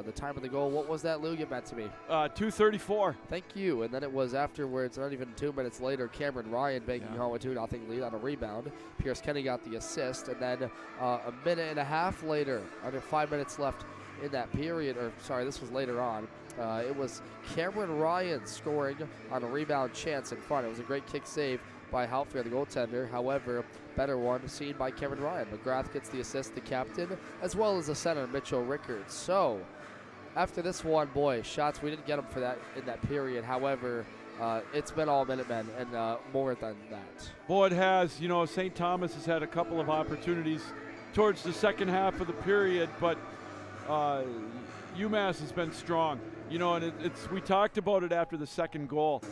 the time of the goal. What was that, Lou? Get back to me. 2:34. Thank you. And then it was afterwards, not even 2 minutes later, Cameron Ryan banking home a 2-0 lead on a rebound. Pierce Kenny got the assist. And then a minute and a half later, under 5 minutes left in that period, or sorry, this was later on, it was Cameron Ryan scoring on a rebound chance in front. It was a great kick save by Halfier, the goaltender. However, better one seen by Cameron Ryan. McGrath gets the assist, the captain, as well as the center, Mitchell Rickards. So, after this one, boy, shots, we didn't get them for that in that period. However, it's been all Minutemen and more than that. Boy, it has. You know, St. Thomas has had a couple of opportunities towards the second half of the period, but UMass has been strong. You know, and we talked about it after the second goal.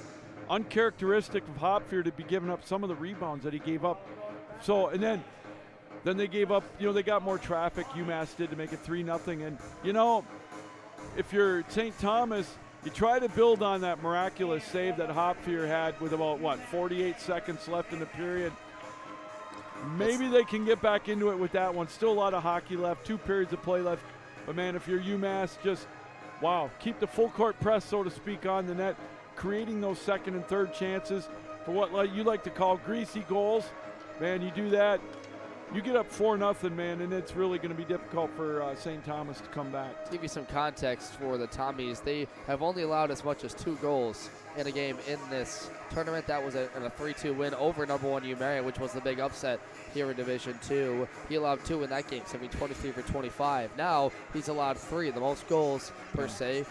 Uncharacteristic of Hopfier to be giving up some of the rebounds that he gave up. So, and then they gave up, you know, they got more traffic, UMass did, to make it 3-0. And, you know, if you're St. Thomas, you try to build on that miraculous save that Hopfier had with about, 48 seconds left in the period. Maybe they can get back into it with that one. Still a lot of hockey left, 2 periods of play left. But, man, if you're UMass, just, wow, keep the full court press, so to speak, on the net, creating those second and third chances for what you like to call greasy goals. Man, you do that, you get up 4-0, man, and it's really going to be difficult for St. Thomas to come back. To give you some context for the Tommies, they have only allowed as much as 2 goals in a game in this tournament. That was a 3-2 win over number 1 UMass, which was the big upset here in Division II. He allowed 2 in that game, so 23 for 25. Now he's allowed 3, the most goals per se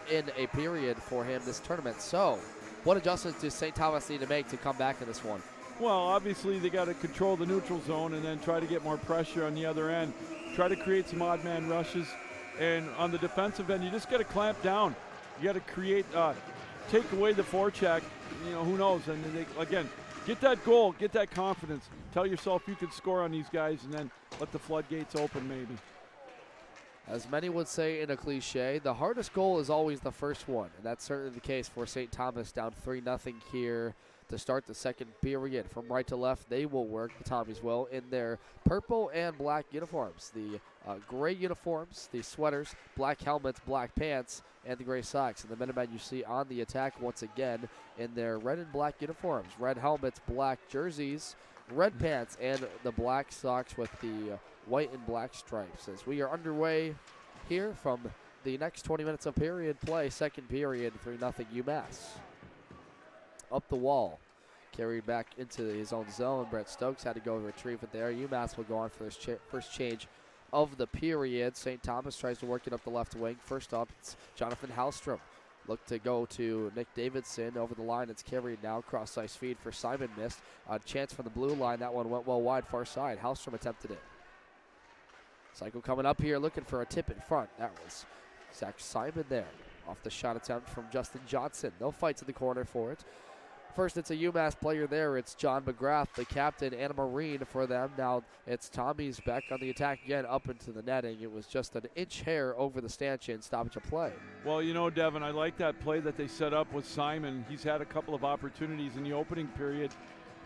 in a period for him this tournament. So what adjustments does St. Thomas need to make to come back in this one? Well, obviously they got to control the neutral zone and then try to get more pressure on the other end. Try to create some odd man rushes. And on the defensive end, you just got to clamp down. You got to create, take away the forecheck. You know, who knows? And then again, get that goal, get that confidence. Tell yourself you can score on these guys, and then let the floodgates open maybe. As many would say in a cliche, the hardest goal is always the first one. And that's certainly the case for St. Thomas, down 3-0 here to start the second period. From right to left, they will work, the Tommies will, in their purple and black uniforms. The gray uniforms, the sweaters, black helmets, black pants, and the gray socks. And the Minutemen you see on the attack once again in their red and black uniforms. Red helmets, black jerseys, red pants, and the black socks with the white and black stripes. As we are underway here from the next 20 minutes of period play, second period, 3-0 UMass. Up the wall, carried back into his own zone. Brett Stokes had to go retrieve it there. UMass will go on for his first change of the period. St. Thomas tries to work it up the left wing. First up, it's Jonathan Hallstrom. Look to go to Nick Davidson over the line. It's carried now. Cross-ice feed for Simon missed. A chance from the blue line. That one went well wide, far side. Hallstrom attempted it. Cycle coming up here, looking for a tip in front. That was Zach Simon there. Off the shot attempt from Justin Johnson. No fight to the corner for it. First, it's a UMass player there. It's John McGrath, the captain, and a Marine for them. Now it's Tommy's back on the attack again, up into the netting. It was just an inch hair over the stanchion, stoppage of play. Well, you know, Devin, I like that play that they set up with Simon. He's had a couple of opportunities in the opening period.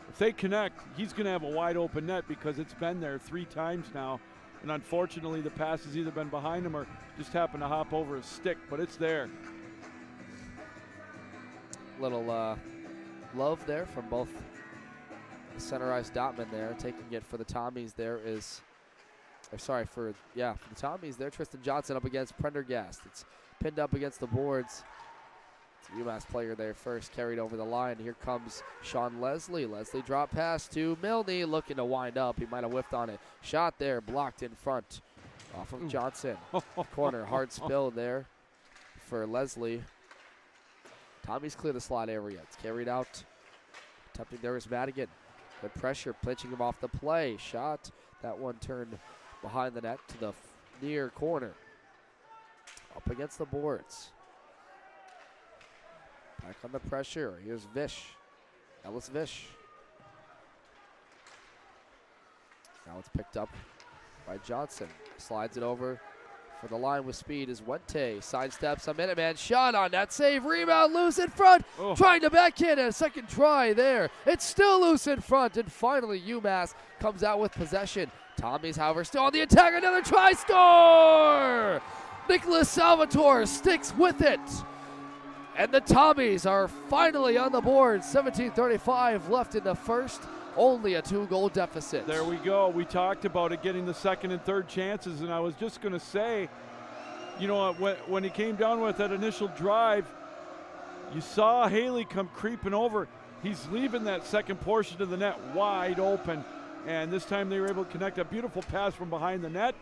If they connect, he's going to have a wide open net because it's been there 3 times now. And unfortunately, the pass has either been behind him or just happened to hop over a stick, but it's there. Little love there from both the center ice dotman there. Taking it for the Tommies there is, for the Tommies there, Tristan Johnson up against Prendergast. It's pinned up against the boards. It's a UMass player there first, carried over the line. Here comes Sean Leslie. Leslie drop pass to Milne, looking to wind up. He might have whiffed on it. Shot there, blocked in front off of Johnson. Corner, hard spill there for Leslie. Tommy's clear the slot area. It's carried out. Attempting there is Madigan. Good pressure, pinching him off the play. Shot. That one turned behind the net to the near corner. Up against the boards. Back on the pressure. Here's Vish. Ellis Vish. Now it's picked up by Johnson. Slides it over for the line with speed is Wente. Sidesteps a Minuteman. Shot on that save. Rebound loose in front. Oh. Trying to backhand a second try there. It's still loose in front. And finally UMass comes out with possession. Tommy's, however, still on the attack. Another try. Score! Nicholas Salvatore sticks with it. And the Tommies are finally on the board. 17:35 left in the first. Only a 2-goal deficit. There we go. We talked about it getting the second and third chances, and I was just going to say, you know, when he came down with that initial drive, you saw Haley come creeping over. He's leaving that second portion of the net wide open, and this time they were able to connect a beautiful pass from behind the net,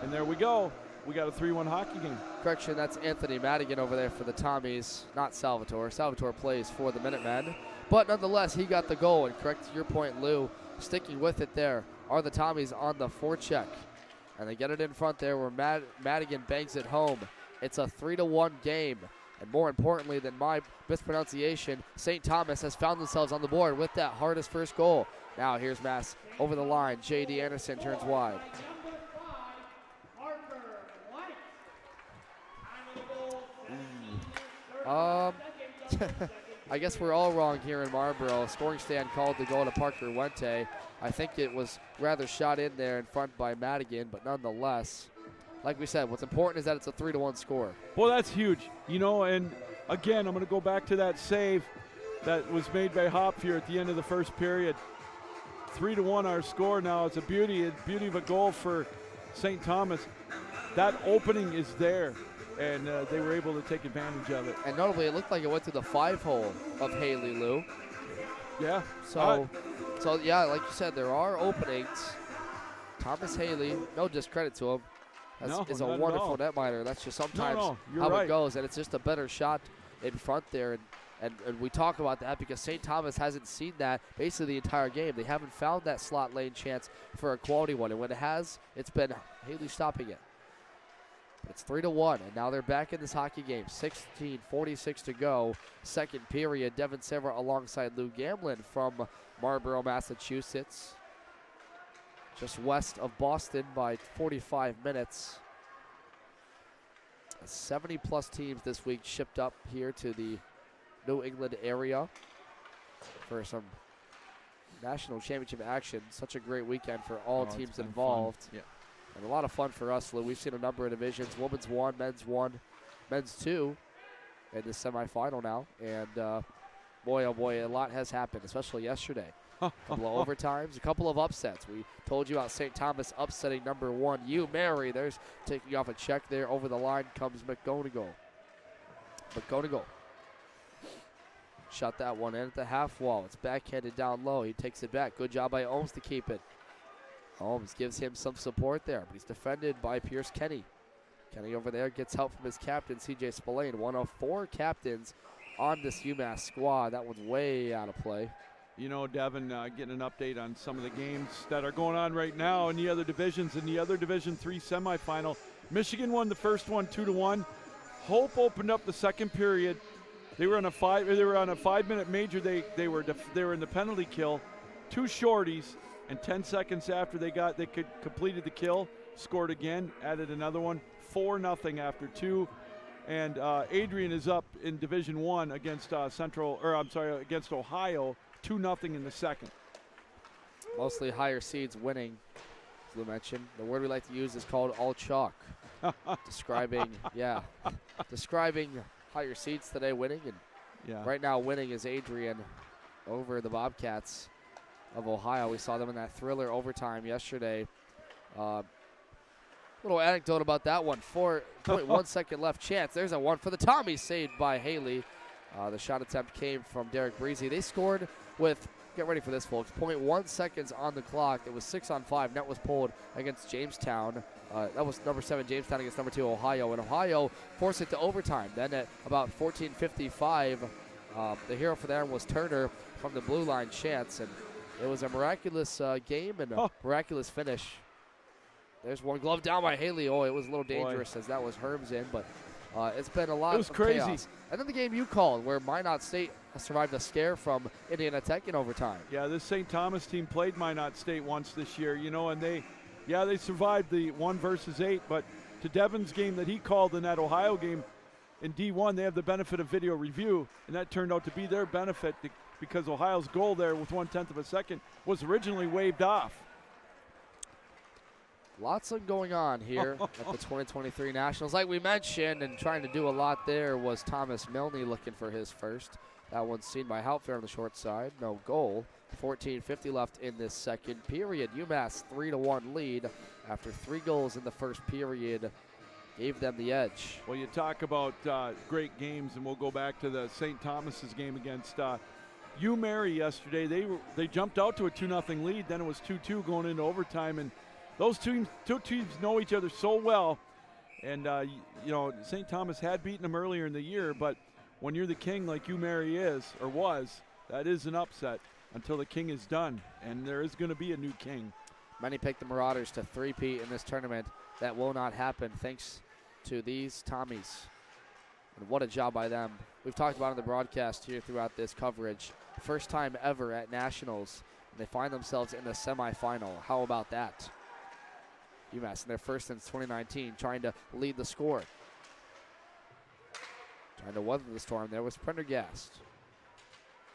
and there we go. We got a 3-1 hockey game. Correction, that's Anthony Madigan over there for the Tommies, not Salvatore. Salvatore plays for the Minutemen. But nonetheless, he got the goal. And correct to your point, Lou, sticking with it there are the Tommies on the forecheck. And they get it in front there where Madigan bangs it home. It's a 3-1 game. And more importantly than my mispronunciation, St. Thomas has found themselves on the board with that hardest first goal. Now here's Mass over the line. J.D. Anderson turns wide. I guess we're all wrong here in Marlboro. Scoring stand called the goal to Parker Wente. I think it was rather shot in there in front by Madigan, but nonetheless, like we said, what's important is that it's a 3-1 score. Well, that's huge. You know, and again, I'm going to go back to that save that was made by Hopfier at the end of the first period. 3-1 our score now. It's a beauty of a goal for St. Thomas. That opening is there. And they were able to take advantage of it. And notably, it looked like it went through the 5-hole of Haley, Lou. Yeah. So yeah, like you said, there are openings. Thomas Haley, no discredit to him, is a wonderful netminder. That's just sometimes how it goes, and it's just a better shot in front there. And we talk about that because St. Thomas hasn't seen that basically the entire game. They haven't found that slot lane chance for a quality one, and when it has, it's been Haley stopping it. It's 3-1, and now they're back in this hockey game. 16:46 to go. Second period. Devin Severa alongside Lou Gamlin from Marlboro, Massachusetts. Just west of Boston by 45 minutes. 70-plus teams this week shipped up here to the New England area for some national championship action. Such a great weekend for all teams involved. Yeah. And a lot of fun for us, Lou. We've seen a number of divisions. Women's 1, men's 2 in the semifinal now. And boy, oh boy, a lot has happened, especially yesterday. A couple of overtimes, a couple of upsets. We told you about St. Thomas upsetting number 1, UMary. There's taking off a check there. Over the line comes McGonigal. Shot that one in at the half wall. It's backhanded down low. He takes it back. Good job by Ohms to keep it. Holmes gives him some support there, but he's defended by Pierce Kenny. Kenny over there gets help from his captain, C.J. Spillane. 1 of 4 captains on this UMass squad. That one's way out of play. You know, Devin, getting an update on some of the games that are going on right now in the other divisions. In the other Division 3 semifinal, Michigan won the first one 2-1. Hope opened up the second period. They were on a 5-minute major. They were in the penalty kill. 2 shorties. And 10 seconds after they completed the kill, scored again, added another one, 4-0 after 2. And Adrian is up in Division 1 against against Ohio, 2-0 in the second. Mostly higher seeds winning, as Lou mentioned. The word we like to use is called all chalk, describing higher seeds today winning. And right now winning is Adrian over the Bobcats of Ohio. We saw them in that thriller overtime yesterday. Little anecdote about that one. 4.1 second left chance. There's a one for the Tommies, saved by Haley. The shot attempt came from Derek Breezy. They scored with, get ready for this, folks, 0.1 seconds on the clock. It was 6-on-5. Net was pulled against Jamestown. That was number 7 Jamestown against number 2 Ohio. And Ohio forced it to overtime. Then at about 14:55, the hero for them was Turner from the blue line chance. And it was a miraculous game and a miraculous finish. There's one glove down by Haley. Oh, it was a little dangerous as that was Herms in, but It's been a lot It was of crazy. chaos. And then the game you called where Minot State survived a scare from Indiana Tech in overtime. Yeah, this St. Thomas team played Minot State once this year, you know, and they survived the 1 versus 8, but to Devin's game that he called in that Ohio game in D1, they have the benefit of video review, and that turned out to be their benefit because Ohio's goal there with 1/10 of a second was originally waved off. Lots of going on here at the 2023 Nationals. Like we mentioned, and trying to do a lot there was Thomas Milne looking for his first. That one's seen by Houtfair on the short side. No goal. 14:50 left in this second period. UMass 3-1 lead after 3 goals in the first period gave them the edge. Well, you talk about great games, and we'll go back to the St. Thomas's game against UMary yesterday. They jumped out to a 2-0 lead. Then it was 2-2 going into overtime, and those two teams know each other so well. And you know, St. Thomas had beaten them earlier in the year, but when you're the king like UMary is or was, that is an upset until the king is done, and there is going to be a new king. Many picked the Marauders to three-peat in this tournament. That will not happen thanks to these Tommies. And what a job by them. We've talked about in the broadcast here throughout this coverage. First time ever at Nationals, and they find themselves in the semifinal. How about that? UMass in their first since 2019, trying to lead the score. Trying to weather the storm there was Prendergast.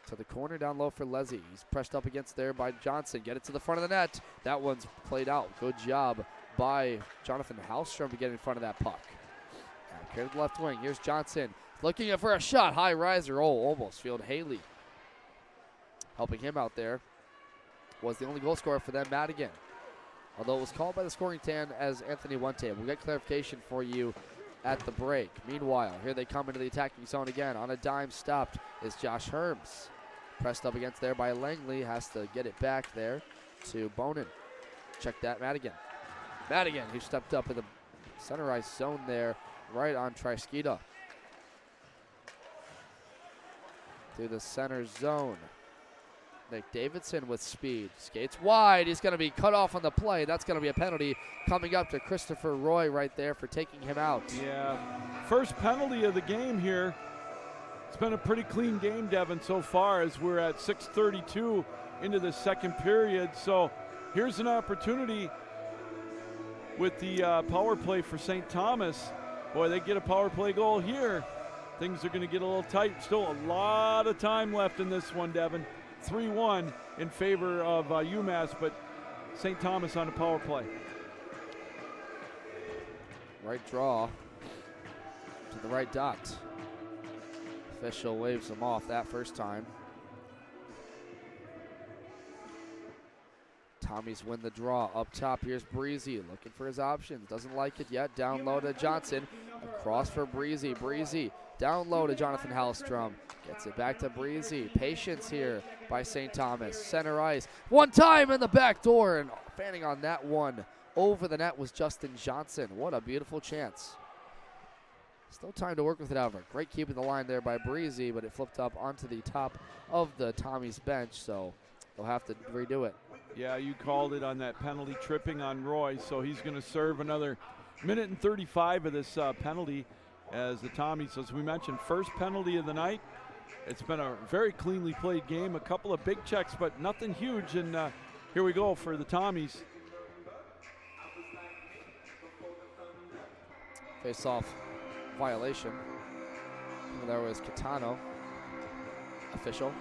To the corner down low for Leslie. He's pressed up against there by Johnson. Get it to the front of the net. That one's played out. Good job by Jonathan Hallstrom to get in front of that puck. Here to the left wing. Here's Johnson looking for a shot. High riser. Oh, almost field. Haley helping him out there. Was the only goal scorer for them, Madigan. Although it was called by the scoring tan as Anthony Wente. We'll get clarification for you at the break. Meanwhile, here they come into the attacking zone again. On a dime stopped is Josh Herms. Pressed up against there by Langley. Has to get it back there to Bonin. Check that, Madigan. Madigan, who stepped up in the center ice zone there, right on Trisketa. Through the center zone. Nick Davidson with speed. Skates wide. He's going to be cut off on the play. That's going to be a penalty coming up to Christopher Roy right there for taking him out. Yeah, first penalty of the game here. It's been a pretty clean game, Devin, so far as we're at 6:32 into the second period. So here's an opportunity with the power play for St. Thomas. Boy, they get a power play goal here. Things are going to get a little tight. Still a lot of time left in this one, Devin. 3-1 in favor of UMass, but St. Thomas on the power play. Right draw to the right dot. Official waves him off that first time. Tommies win the draw. Up top, here's Breezy looking for his options. Doesn't like it yet. Down low to Johnson. Across for Breezy. Breezy down low to Jonathan Hallstrom. Gets it back to Breezy. Patience here by St. Thomas. Center ice. One time in the back door, and fanning on that one over the net was Justin Johnson. What a beautiful chance. Still time to work with it, however. Great keeping the line there by Breezy, but it flipped up onto the top of the Tommies bench, so they'll have to redo it. Yeah, you called it on that penalty tripping on Roy, so he's going to serve another minute and 35 of this penalty as the Tommies, as we mentioned, first penalty of the night. It's been a very cleanly played game, a couple of big checks, but nothing huge, and here we go for the Tommies. Face-off violation. There was Catano, official.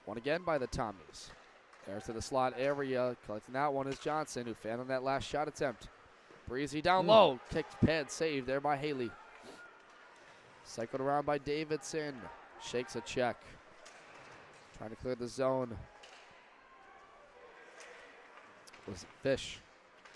One again by the Tommies. There's to the slot area. Collecting that one is Johnson, who fanned on that last shot attempt. Breezy down low. Kicked pad saved there by Haley. Cycled around by Davidson. Shakes a check. Trying to clear the zone. Was Fish.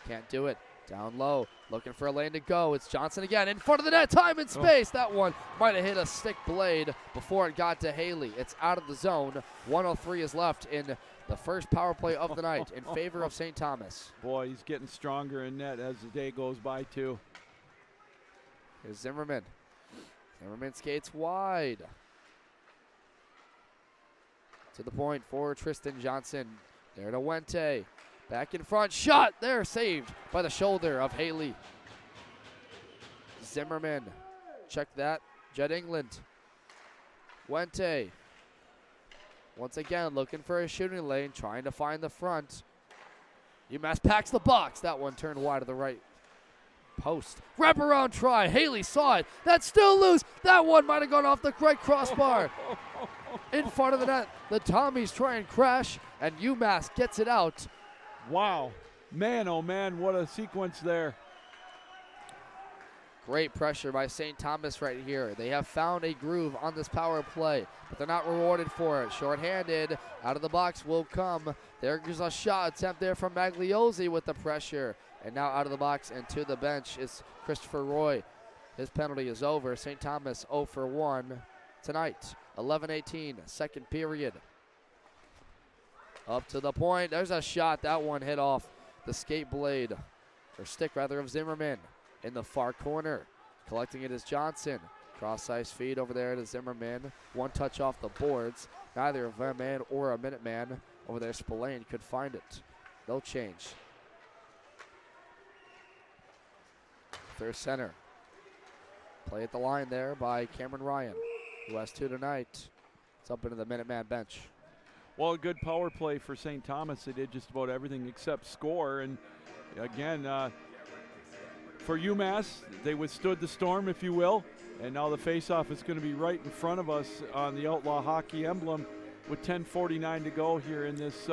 Can't do it. Down low. Looking for a lane to go. It's Johnson again in front of the net. Time and space. That one might have hit a stick blade before it got to Haley. It's out of the zone. 1:03 is left in the first power play of the night in favor of St. Thomas. Boy, he's getting stronger in net as the day goes by, too. Here's Zimmerman. Zimmerman skates wide. To the point for Tristan Johnson. There to Wente. Back in front. Shot there. Saved by the shoulder of Haley. Zimmerman. Check that. Jed England. Wente. Once again, looking for a shooting lane, trying to find the front. UMass packs the box. That one turned wide to the right post. Wraparound try. Haley saw it. That's still loose. That one might have gone off the right crossbar. In front of the net. The Tommies try and crash, and UMass gets it out. Wow. Man, oh man, what a sequence there. Great pressure by St. Thomas right here. They have found a groove on this power play, but they're not rewarded for it. Short-handed, out of the box will come. There's a shot attempt there from Magliozzi with the pressure. And now out of the box and to the bench is Christopher Roy. His penalty is over. St. Thomas 0 for 1 tonight. 11-18, second period. Up to the point. There's a shot. That one hit off the skate blade, or stick rather, of Zimmerman. In the far corner, collecting it is Johnson. Cross-ice feed over there to Zimmerman. One touch off the boards. Neither a Verman or a Minuteman over there, Spillane, could find it. No change. Third center. Play at the line there by Cameron Ryan, who has 2 tonight. It's up into the Minuteman bench. Well, a good power play for St. Thomas. They did just about everything except score. And again, for UMass, they withstood the storm, if you will, and now the faceoff is going to be right in front of us on the Outlaw Hockey emblem with 10:49 to go here in this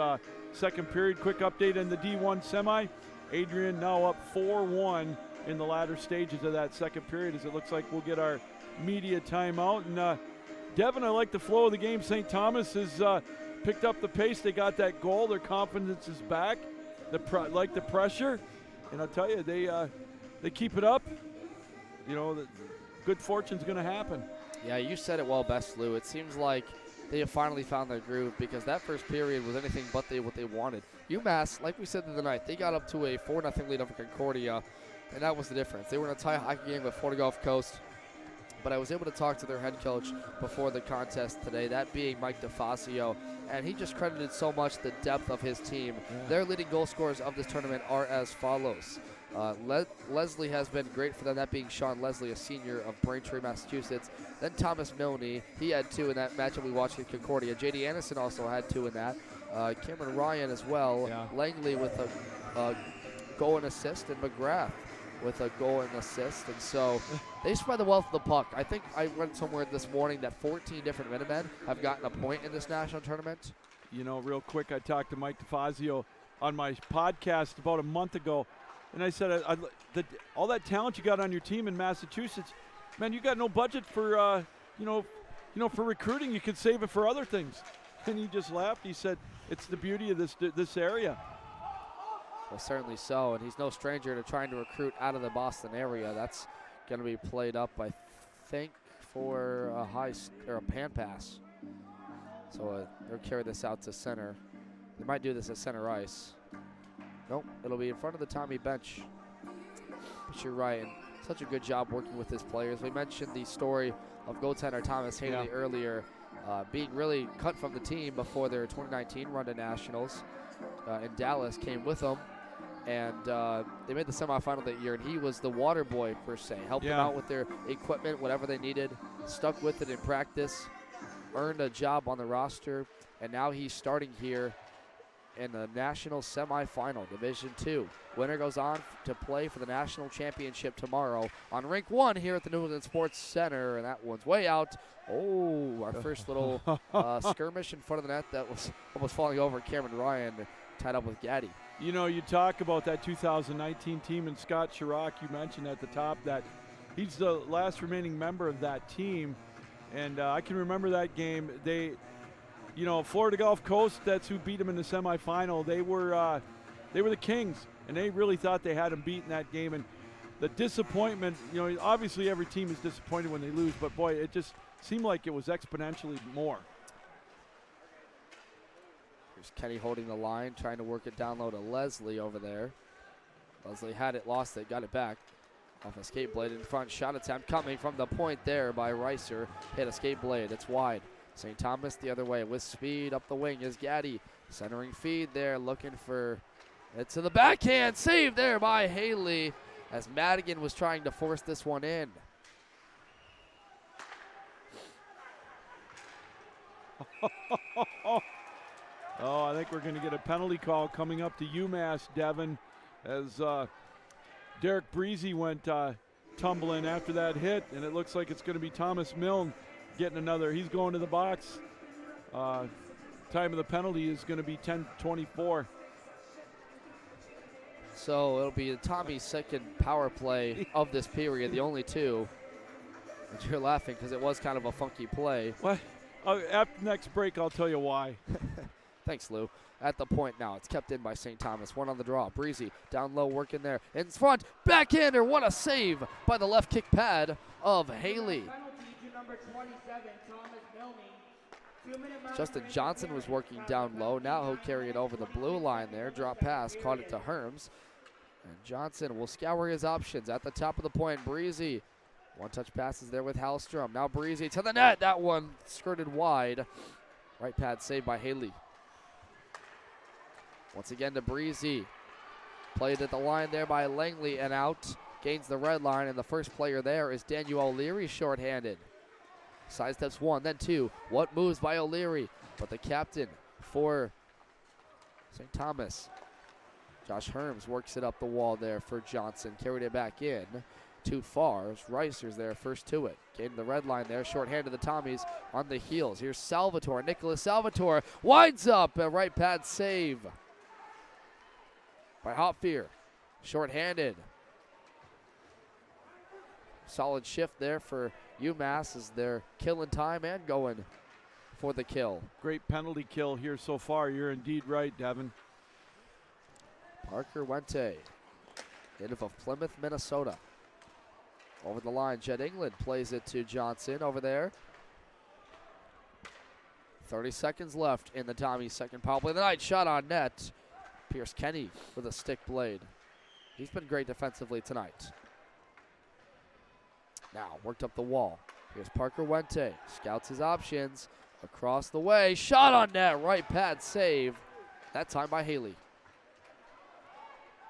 second period. Quick update in the D1 semi. Adrian now up 4-1 in the latter stages of that second period, as it looks like we'll get our media timeout. And Devin, I like the flow of the game. St. Thomas has picked up the pace. They got that goal. Their confidence is back. Like the pressure, and I'll tell you, they keep it up, you know, good fortune's going to happen. Yeah, you said it well best, Lou. It seems like they have finally found their groove, because that first period was anything but what they wanted. UMass, like we said the other night, they got up to a 4-0 lead over Concordia, and that was the difference. They were in a tie hockey game with Florida Gulf Coast, but I was able to talk to their head coach before the contest today, that being Mike DeFazio, and he just credited so much the depth of his team. Yeah. Their leading goal scorers of this tournament are as follows. Leslie has been great for them, that being Sean Leslie, a senior of Braintree, Massachusetts. Then Thomas Milne, he had 2 in that matchup we watched in Concordia. J.D. Anderson also had 2 in that. Cameron Ryan as well. Yeah. Langley with a goal and assist, and McGrath with a goal and assist. And so they spread the wealth of the puck. I think I read somewhere this morning that 14 different Minutemen have gotten a point in this national tournament. You know, real quick, I talked to Mike DeFazio on my podcast about a month ago, and I said, all that talent you got on your team in Massachusetts, man, you got no budget for, for recruiting. You could save it for other things. And he just laughed. He said, it's the beauty of this area. Well, certainly so, and he's no stranger to trying to recruit out of the Boston area. That's going to be played up, I think, for a pan pass. So they'll carry this out to center. They might do this at center ice. Nope, it'll be in front of the Tommy bench. But you're right, and such a good job working with his players. We mentioned the story of goaltender Thomas Haley earlier, being really cut from the team before their 2019 run to nationals. In Dallas, came with them, and they made the semifinal that year, and he was the water boy, per se. Helped them out with their equipment, whatever they needed, stuck with it in practice, earned a job on the roster, and now he's starting here in the national semifinal, Division II. Winner goes on to play for the national championship tomorrow on Rink 1 here at the New England Sports Center, and that one's way out. Oh, our first little skirmish in front of the net that was almost falling over. Cameron Ryan tied up with Gaddy. You know, you talk about that 2019 team, and Scott Chirac, you mentioned at the top that he's the last remaining member of that team, and I can remember that game. Florida Gulf Coast, that's who beat them in the semifinal. They were the Kings, and they really thought they had them beat in that game. And the disappointment, obviously every team is disappointed when they lose, but boy, it just seemed like it was exponentially more. Here's Kenny holding the line, trying to work it down low to Leslie over there. Leslie had it, lost it, got it back. Off a skate blade in front, shot attempt coming from the point there by Reiser. Hit a skate blade, it's wide. St. Thomas the other way with speed up the wing is Gaddy. Centering feed there, looking for it to the backhand. Save there by Haley. as Madigan was trying to force this one in. Oh, I think we're going to get a penalty call coming up to UMass, Devin, as Derek Breezy went tumbling after that hit, and it looks like it's going to be Thomas Milne getting another. He's going to the box. Time of the penalty is going to be 10:24. So it'll be Tommy's second power play of this period, the only two. And you're laughing because it was kind of a funky play. What? After next break, I'll tell you why. Thanks, Lou. At the point now, it's kept in by St. Thomas. One on the draw. Breezy down low, working there. In front, backhander. What a save by the left kick pad of Haley. Penalty to number 27, Thomas Milne. 2-minute mark Justin for Johnson was working down low. Now he'll carry it over the blue line there. Drop pass, caught it to Herms. And Johnson will scour his options at the top of the point. Breezy. One-touch passes there with Hallstrom. Now Breezy to the net. That one skirted wide. Right pad saved by Haley. Once again to Breezy. Played at the line there by Langley and out. Gains the red line, and the first player there is Daniel O'Leary, shorthanded. Side steps one, then two. What moves by O'Leary? But the captain for St. Thomas, Josh Herms, works it up the wall there for Johnson. Carried it back in. Too far. Reiser's there first to it. Gained the red line there. Shorthanded the Tommies on the heels. Here's Salvatore. Nicholas Salvatore winds up. A right pad save by Hopfier. Shorthanded. Solid shift there for UMass as they're killing time and going for the kill. Great penalty kill here so far. You're indeed right, Devin. Parker Wente, native of Plymouth, Minnesota. Over the line, Jed England plays it to Johnson over there. 30 seconds left in the Tommy's second power play of the night. Shot on net. Pierce Kenny with a stick blade. He's been great defensively tonight. Now worked up the wall. Here's Parker Wente. Scouts his options. Across the way. Shot on net. Right pad save. That time by Haley.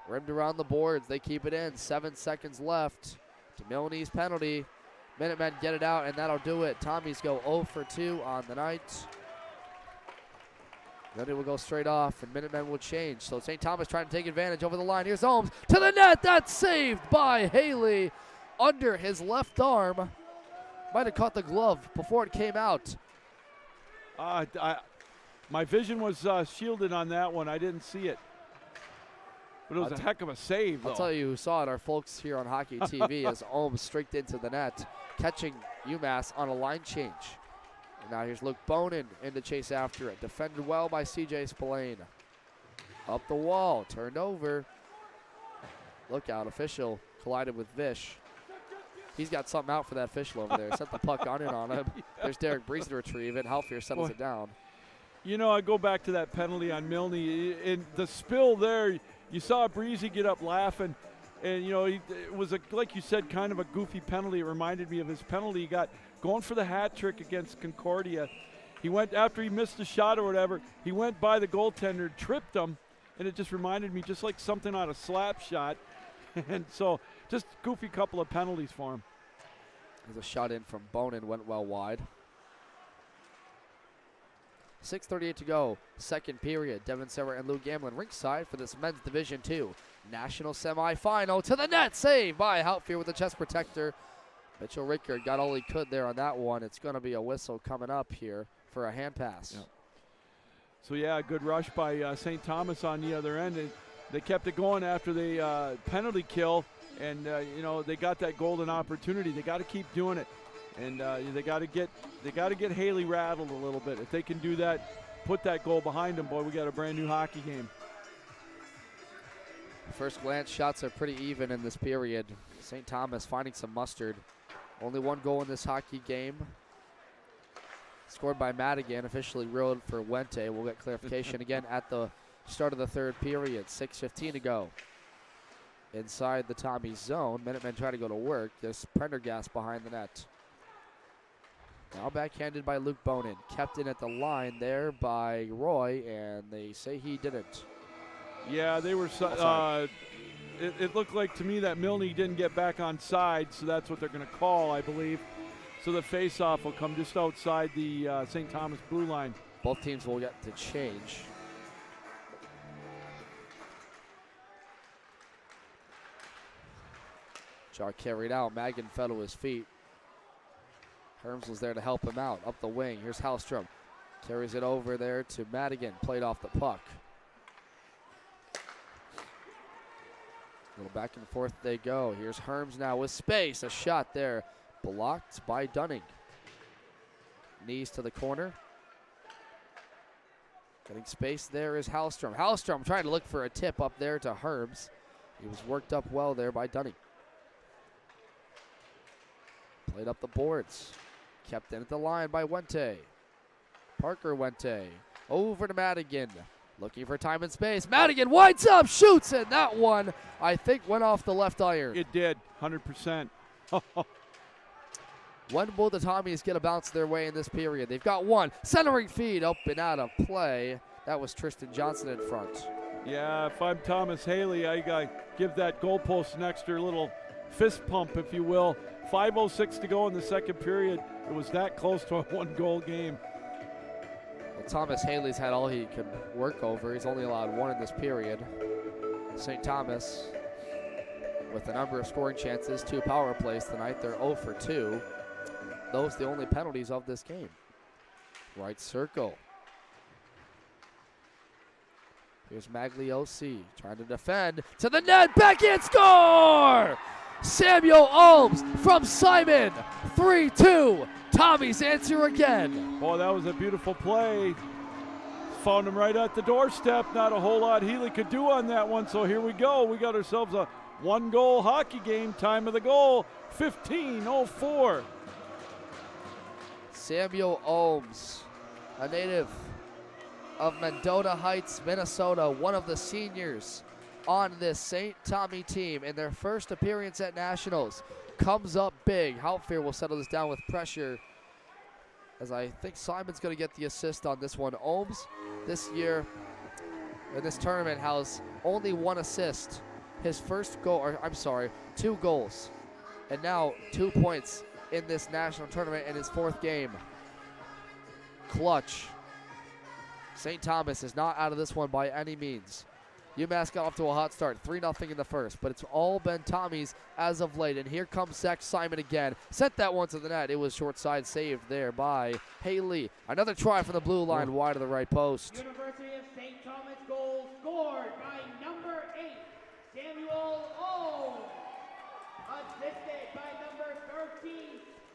Rimmed around the boards. They keep it in. 7 seconds left. To Milne's penalty. Minutemen get it out, and that'll do it. Tommies go 0 for 2 on the night. Then it will go straight off, and Minutemen will change. So St. Thomas trying to take advantage over the line. Here's Holmes to the net. That's saved by Haley under his left arm. Might have caught the glove before it came out. My vision was shielded on that one. I didn't see it. But it was a heck of a save, though. I'll tell you who saw it, our folks here on Hockey TV, as Ohms streaked into the net, catching UMass on a line change. And now here's Luke Bonin in the chase after it. Defended well by CJ Spillane. Up the wall, turned over. Look out, official collided with Vish. He's got something out for that official over there. Sent the puck on in on him. There's Derek Breeze to retrieve it. Halfier settles it down. You know, I go back to that penalty on Milne. In the spill there, you saw Breezy get up laughing. And, you know, it was, like you said, kind of a goofy penalty. It reminded me of his penalty he got going for the hat trick against Concordia. He went, after he missed the shot or whatever, he went by the goaltender, tripped him, and it just reminded me just like something on a slap shot. And so just goofy couple of penalties for him. There's a shot in from Bonin, went well wide. 6:38 to go, second period. Devin Serra and Lou Gamlin ringside for this men's Division II national semifinal. To the net, save by Halfier with the chest protector. Mitchell Rickard got all he could there on that one. It's going to be a whistle coming up here for a hand pass. Yep. So yeah, good rush by St. Thomas on the other end. And they kept it going after the penalty kill, and you know, they got that golden opportunity. They got to keep doing it. And they got to get Haley rattled a little bit. If they can do that, put that goal behind them, boy, we got a brand new hockey game. First glance shots are pretty even in this period. St. Thomas finding some mustard. Only one goal in this hockey game. Scored by Madigan, officially ruled for Wente. We'll get clarification again at the start of the third period. 6:15 to go. Inside the Tommy zone, Minutemen try to go to work. There's Prendergast behind the net. Now backhanded by Luke Bonin. Kept in at the line there by Roy, and they say he didn't. Yeah, they were it looked like to me that Milne didn't get back on side, so that's what they're going to call, I believe. So the face-off will come just outside the St. Thomas blue line. Both teams will get to change. Shot carried out. Madigan fell to his feet. Herms was there to help him out. Up the wing. Here's Hallstrom. Carries it over there to Madigan. Played off the puck. A little back and forth they go. Here's Herms now with space. A shot there. Blocked by Dunning. Knees to the corner. Getting space there is Hallstrom. Hallstrom trying to look for a tip up there to Herms. He was worked up well there by Dunning. Played up the boards. Kept in at the line by Wente. Parker Wente. Over to Madigan. Looking for time and space. Madigan winds up, shoots, and that one, I think, went off the left iron. It did, 100%. When will the Tommies get a bounce their way in this period? They've got one. Centering feed up and out of play. That was Tristan Johnson in front. Yeah, if I'm Thomas Haley, I got to give that goalpost an extra little fist pump, if you will. 5:06 to go in the second period. It was that close to a one-goal game. Well, Thomas Haley's had all he could work over. He's only allowed one in this period. St. Thomas, with a number of scoring chances, 2 power plays tonight. They're 0 for 2. Those the only penalties of this game. Right circle. Here's Magliosi trying to defend to the net. Backhand score! Samuel Ohms from Simon. 3-2. Tommy's answer again. Boy, that was a beautiful play. Found him right at the doorstep. Not a whole lot Healy could do on that one. So here we go. We got ourselves a 1-goal hockey game. Time of the goal, 15:04. Samuel Ohms, a native of Mendota Heights, Minnesota, one of the seniors on this St. Tommy team in their first appearance at Nationals. Comes up big. Hauptfear will settle this down with pressure, as I think Simon's going to get the assist on this one. Ohms this year in this tournament has only 1 assist. His first goal, or I'm sorry, 2 goals. And now 2 points in this national tournament in his 4th game. Clutch. St. Thomas is not out of this one by any means. UMass got off to a hot start, 3-0 in the first, but it's all been Tommy's as of late. And here comes Zach Simon again. Sent that one to the net. It was short side saved there by Haley. Another try from the blue line, wide of the right post. University of St. Thomas goal scored by number 8, Samuel Ohms. Assisted by number 13,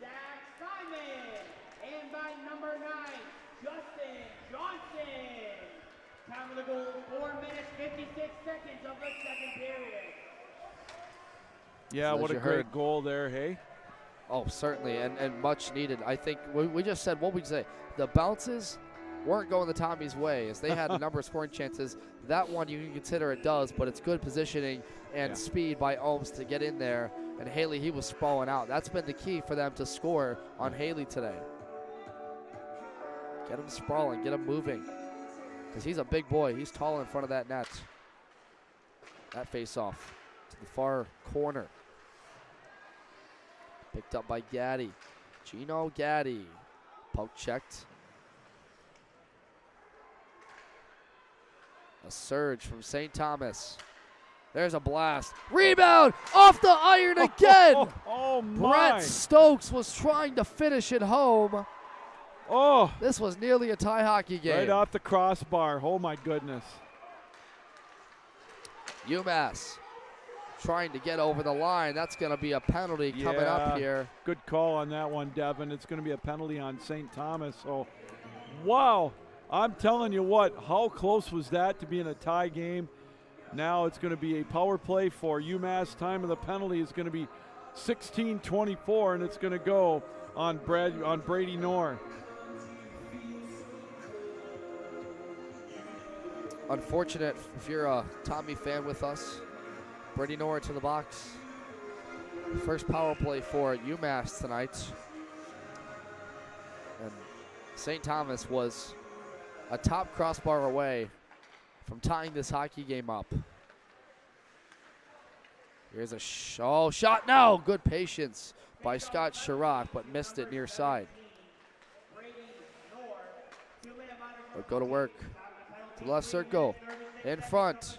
Zach Simon. And by number 9, Justin Johnson. Time of the goal, 4 minutes, 56 seconds of the second period. Yeah, So what a you great heard- goal there, hey? Oh, certainly, and much needed. I think we just said, what we say, the bounces weren't going the Tommy's way, as they had a number of scoring chances. That one you can consider it does, but it's good positioning and speed by Ohms to get in there. And Haley, he was sprawling out. That's been the key for them to score on Haley today. Get him sprawling, get him moving. Because he's a big boy. He's tall in front of that net. That face-off to the far corner. Picked up by Gaddy. Gino Gaddy. Poke checked. A surge from St. Thomas. There's a blast. Rebound off the iron again. Oh, my. Brett Stokes was trying to finish it home. Oh, This was nearly a tie hockey game. right off the crossbar. Oh, my goodness. UMass trying to get over the line. That's going to be a penalty coming up here. Good call on that one, Devin. It's going to be a penalty on St. Thomas. So, wow. I'm telling you what, how close was that to being a tie game? Now it's going to be a power play for UMass. Time of the penalty is going to be 16:24, and it's going to go on Brady Knorr. Unfortunate if you're a Tommy fan with us. Brady Knorr to the box. First power play for UMass tonight. And St. Thomas was a top crossbar away from tying this hockey game up. Here's a shot now. Good patience by Scott Chirac, but missed it near side. But go to work to the left circle, in front.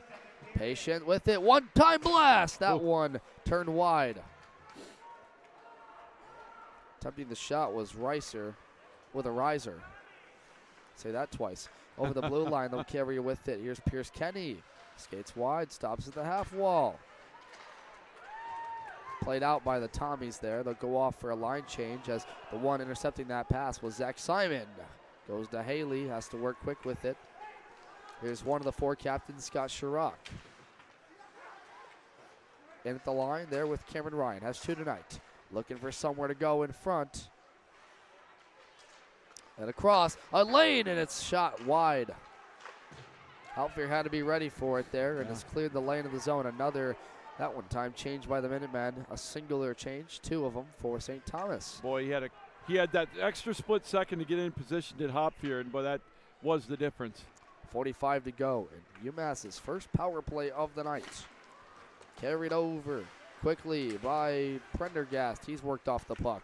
Patient with it. One-time blast. That one turned wide. Attempting the shot was Reiser with a riser. Say that twice. Over the blue line, they'll carry with it. Here's Pierce Kenny. Skates wide, stops at the half wall. Played out by the Tommies there. They'll go off for a line change as the one intercepting that pass was Zach Simon. Goes to Haley, has to work quick with it. Here's one of the four captains, Scott Chirac. In at the line there with Cameron Ryan. Has two tonight. Looking for somewhere to go in front. And across a lane, and it's shot wide. Halfier had to be ready for it there, and has cleared the lane of the zone. Another, that one time, changed by the Minutemen. A singular change, two of them for St. Thomas. Boy, he had that extra split second to get in position, did Hopfier, and boy, that was the difference. 45 to go, and UMass's first power play of the night. Carried over quickly by Prendergast. He's worked off the puck.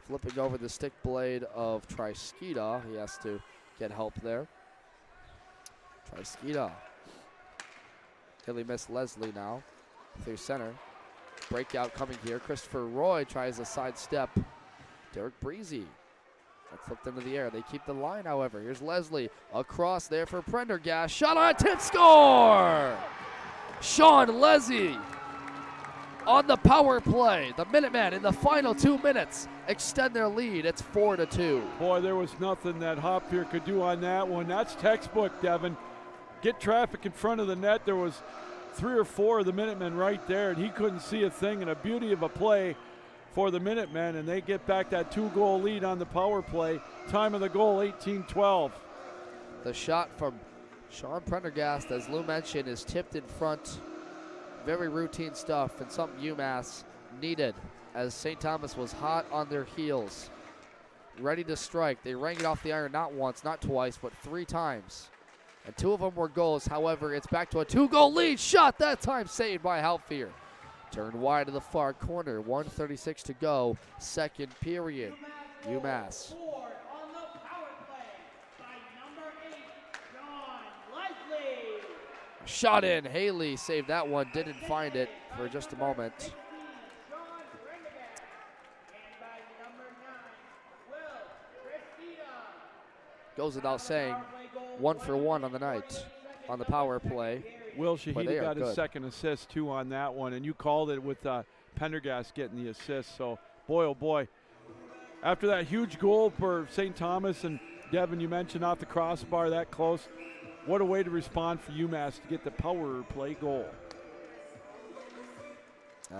Flipping over the stick blade of Trisketa. He has to get help there. Trisketa. Hilly missed Leslie now. Through center. Breakout coming here. Christopher Roy tries a sidestep. Derek Breezy. That flipped into the air. They keep the line, however. Here's Leslie across there for Prendergast. Shot on a tip, score! Sean Leslie on the power play. The Minutemen in the final 2 minutes extend their lead. It's 4-2. Boy, there was nothing that Hopfier could do on that one. That's textbook, Devin. Get traffic in front of the net. There was 3 or 4 of the Minutemen right there, and he couldn't see a thing. And a beauty of a play for the Minutemen, and they get back that 2-goal lead on the power play. Time of the goal, 18-12. The shot from Sean Prendergast, as Lou mentioned, is tipped in front. Very routine stuff and something UMass needed as St. Thomas was hot on their heels. Ready to strike. They rang it off the iron not once, not twice, but 3 times. And 2 of them were goals. However, it's back to a 2-goal lead. Shot that time saved by Halfier. Turned wide to the far corner. 1:36 to go. Second period. UMass. On the power play by number 8, John Leslie. Shot in. Haley saved that one. Didn't find it for just a moment. Sean Prendergast. And by number 9, Will Christina. Goes without saying, 1 for 1 on the night on the power play. Will Shahidi got his good. second assist, too, on that one, and you called it with Pendergast getting the assist. So, boy, oh, boy. After that huge goal for St. Thomas, and Devin, you mentioned off the crossbar that close, what a way to respond for UMass to get the power play goal.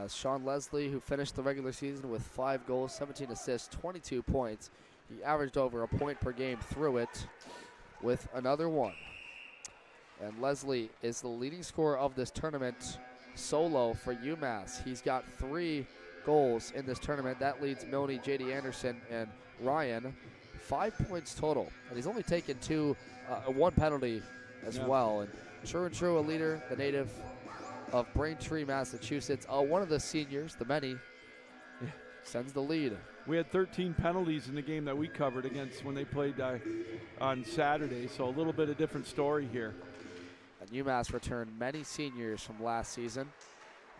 Sean Leslie, who finished the regular season with 5 goals, 17 assists, 22 points. He averaged over a point per game through it with another one. And Leslie is the leading scorer of this tournament solo for UMass. He's got 3 goals in this tournament. That leads Milne, J.D. Anderson, and Ryan. 5 points total. And he's only taken 1 penalty as well. And true, a leader, the native of Braintree, Massachusetts. One of the seniors, the many, sends the lead. We had 13 penalties in the game that we covered against when they played on Saturday, so a little bit of different story here. And UMass returned many seniors from last season,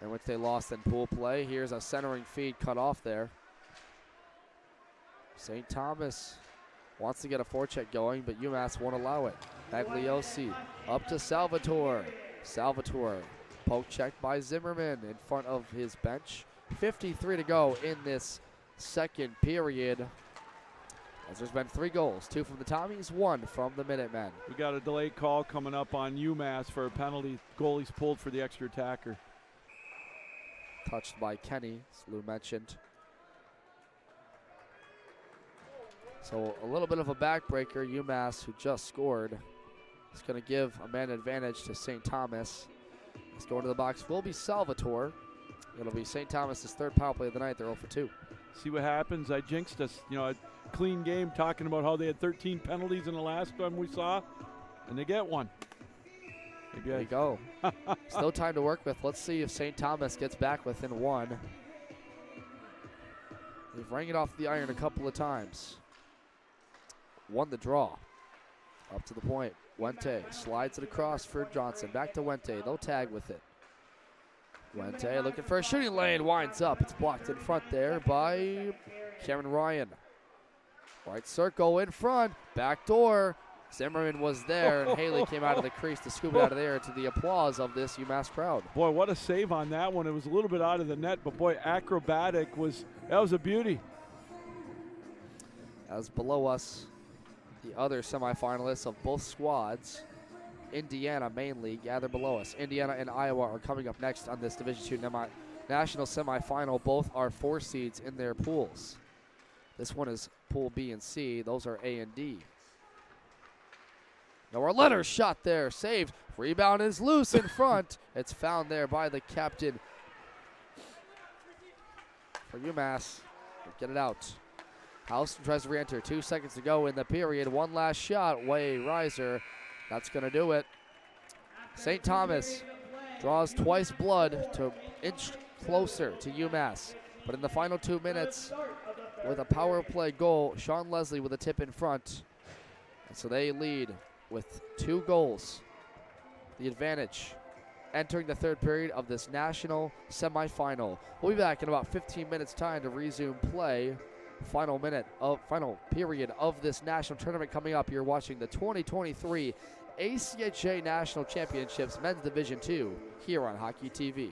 in which they lost in pool play. Here's a centering feed cut off there. St. Thomas wants to get a forecheck going, but UMass won't allow it. Bagliosi up to Salvatore. Salvatore poke checked by Zimmerman in front of his bench. 53 to go in this second period, as there's been 3 goals, 2 from the Tommies, 1 from the Minutemen. We got a delayed call coming up on UMass for a penalty. Goalie's pulled for the extra attacker. Touched by Kenny, as Lou mentioned. So a little bit of a backbreaker. UMass, who just scored, is going to give a man advantage to St. Thomas. Let's go into the box. Will be Salvatore. It'll be St. Thomas's 3rd power play of the night. They're 0 for 2. See what happens. I jinxed us. A clean game, talking about how they had 13 penalties in the last one we saw, and they get 1. There we go. Still time to work with. Let's see if St. Thomas gets back within one. They've rang it off the iron a couple of times. Won the draw. Up to the point. Wente slides it across for Johnson. Back to Wente. They'll tag with it. Wente looking for a shooting lane. Winds up. It's blocked in front there by Cameron Ryan. Right circle in front. Back door. Zimmerman was there, and Haley came out of the crease to scoop it out of there to the applause of this UMass crowd. Boy, what a save on that one. It was a little bit out of the net, but boy, acrobatic that was a beauty. As below us, the other semifinalists of both squads, Indiana mainly, gather below us. Indiana and Iowa are coming up next on this Division II national semifinal. Both are 4 seeds in their pools. This one is Pool B and C. Those are A and D. Noah Letter shot there, saved. Rebound is loose in front. It's found there by the captain for UMass. Get it out. Houston tries to re-enter. 2 seconds to go in the period. One last shot. Way riser. That's going to do it. St. Thomas draws twice blood to inch closer to UMass. But in the final 2 minutes, with a power play goal, Sean Leslie with a tip in front. And so they lead with 2 goals. The advantage entering the 3rd period of this national semifinal. We'll be back in about 15 minutes time to resume play. Final period of this national tournament coming up. You're watching the 2023 ACHA National Championships Men's Division II here on Hockey TV.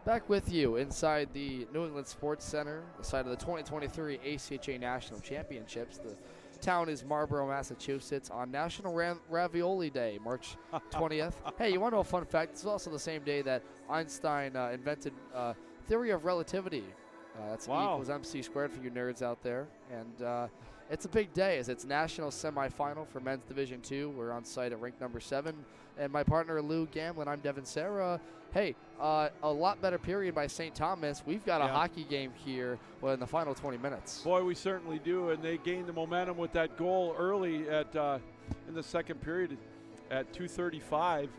Back with you inside the New England Sports Center, the site of the 2023 ACHA National Championships. The town is Marlborough, Massachusetts, on National Ravioli Day, March 20th. Hey, you want to know a fun fact? It's also the same day that Einstein invented theory of relativity. That's E equals MC squared for you nerds out there. And it's a big day as it's national semifinal for men's Division II. We're on site at rink number 7. And my partner, Lou Gamlin, I'm Devin Sarah. Hey, a lot better period by St. Thomas. We've got a hockey game here in the final 20 minutes. Boy, we certainly do, and they gained the momentum with that goal early at in the second period at 2:35,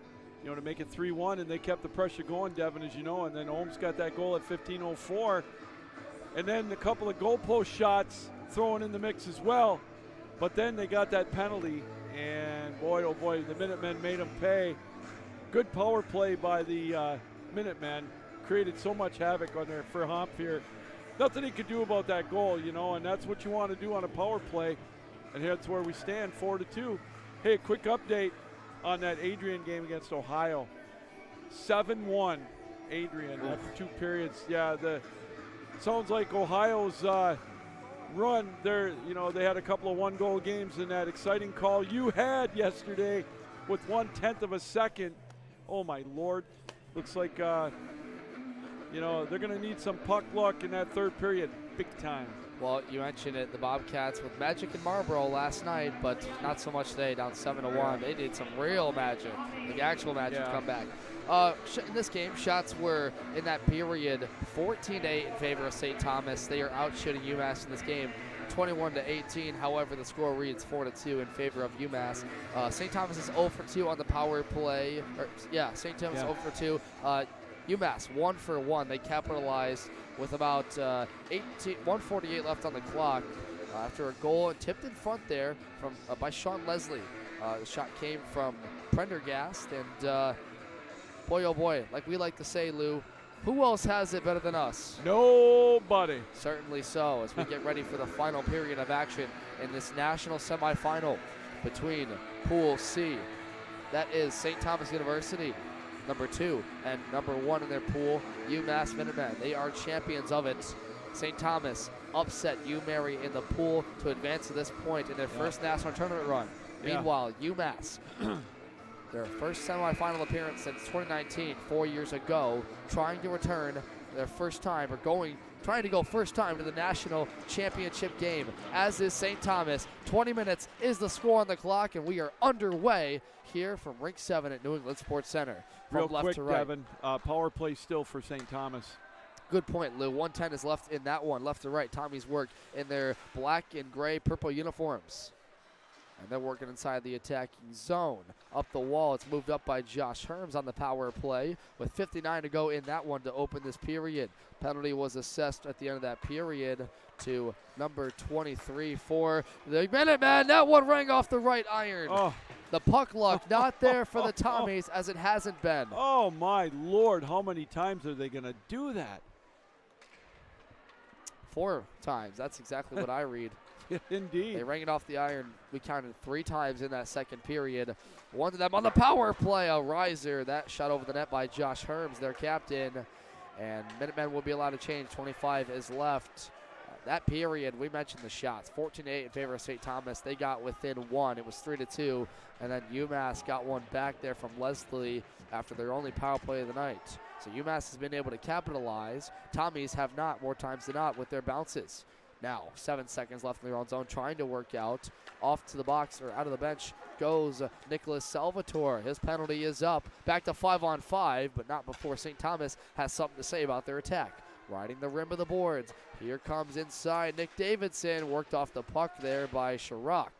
to make it 3-1, and they kept the pressure going, Devin, as you know, and then Ohms got that goal at 15:04, and then a couple of goalpost shots thrown in the mix as well, but then they got that penalty, and boy, oh boy, the Minutemen made them pay. Good power play by the Minutemen. Created so much havoc on there for Hompier. Nothing he could do about that goal, and that's what you want to do on a power play. And that's where we stand, 4-2. Hey, quick update on that Adrian game against Ohio. 7-1, Adrian, after 2 periods. Yeah, sounds like Ohio's run there. They had a couple of 1-goal games in that exciting call you had yesterday with 1/10 of a second. Oh, my Lord. Looks like, they're going to need some puck luck in that third period, big time. Well, you mentioned it, the Bobcats with magic in Marlborough last night, but not so much today, down 7-1. They did some real magic, like actual magic to come back. In this game, shots were, in that period, 14-8 in favor of St. Thomas. They are out-shooting UMass in this game, 21-18. However, the score reads 4-2 in favor of UMass. St. Thomas is 0 for 2 on the power play. St. Thomas 0 for 2. UMass 1 for 1. They capitalized with about 1:48 left on the clock after a goal tipped in front there by Sean Leslie. The shot came from Prendergast, and boy, oh boy, like we like to say, Lou, who else has it better than us? Nobody. Certainly so, as we get ready for the final period of action in this national semifinal between Pool C. That is St. Thomas University, number 2, and number 1 in their pool, UMass Minutemen. They are champions of it. St. Thomas upset UMary in the pool to advance to this point in their first national tournament run. Meanwhile, UMass, their first semifinal appearance since 2019, 4 years ago, trying to return their first time, trying to go first time to the national championship game, as is St. Thomas. 20 minutes is the score on the clock, and we are underway here from Rink 7 at New England Sports Center. From Real left quick, to right. Devin, power play still for St. Thomas. Good point, Lou. 1:10 is left in that one, left to right. Tommy's work in their black and gray purple uniforms. And they're working inside the attacking zone. Up the wall, it's moved up by Josh Herms on the power play with 59 to go in that one to open this period. Penalty was assessed at the end of that period to number 23 for the Minutemen. That one rang off the right iron. Oh. The puck luck not there for the Tommies as it hasn't been. Oh, my Lord. How many times are they going to do that? 4 times. That's exactly what I read. Indeed. They rang it off the iron. We counted 3 times in that second period. One of them on the power play, a riser. That shot over the net by Josh Herms, their captain. And Minutemen will be allowed to change. 25 is left. That period, we mentioned the shots. 14-8 in favor of St. Thomas. They got within 1. It was 3-2. And then UMass got one back there from Leslie after their only power play of the night. So UMass has been able to capitalize. Tommies have not, more times than not, with their bounces. Now, 7 seconds left in their own zone, trying to work out. Off to the box, or out of the bench, goes Nicholas Salvatore. His penalty is up. Back to 5-on-5, but not before St. Thomas has something to say about their attack. Riding the rim of the boards. Here comes inside Nick Davidson. Worked off the puck there by Chirac.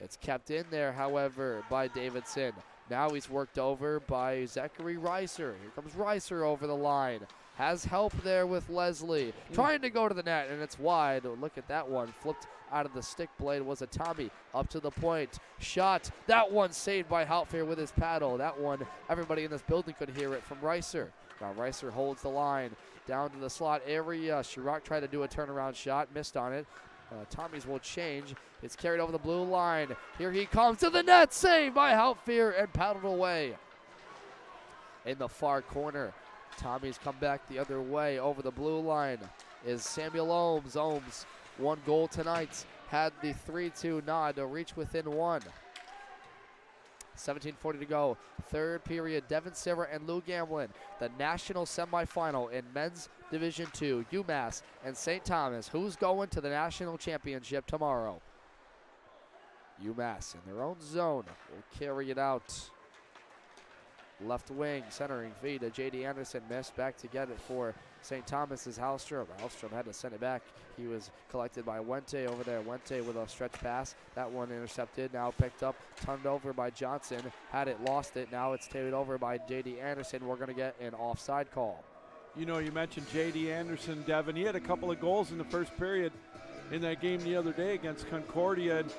It's kept in there, however, by Davidson. Now he's worked over by Zachary Reiser. Here comes Reiser over the line. Has help there with Leslie. Trying to go to the net, and it's wide. Oh, look at that one. Flipped out of the stick blade was a Tommy. Up to the point. Shot. That one saved by Houtfair with his paddle. That one, everybody in this building could hear it from Reiser. Now Reiser holds the line. Down to the slot area. Chirac tried to do a turnaround shot. Missed on it. Tommies will change. It's carried over the blue line. Here he comes to the net. Saved by Houtfair and paddled away. In the far corner. Tommy's come back the other way. Over the blue line is Samuel Ohms. Ohms, 1 goal tonight. Had the 3-2 nod to reach within 1. 17:40 to go. Third period, Devin Silver and Lou Gamblin. The national semifinal in men's Division II, UMass and St. Thomas. Who's going to the national championship tomorrow? UMass in their own zone will carry it out. Left wing, centering feed to J.D. Anderson. Missed, back to get it for St. Thomas's Hallstrom. Hallstrom had to send it back. He was collected by Wente over there. Wente with a stretch pass. That one intercepted, now picked up, turned over by Johnson. Had it, lost it. Now it's taken over by J.D. Anderson. We're going to get an offside call. You know, you mentioned J.D. Anderson, Devin. He had a couple of goals in the first period in that game the other day against Concordia. And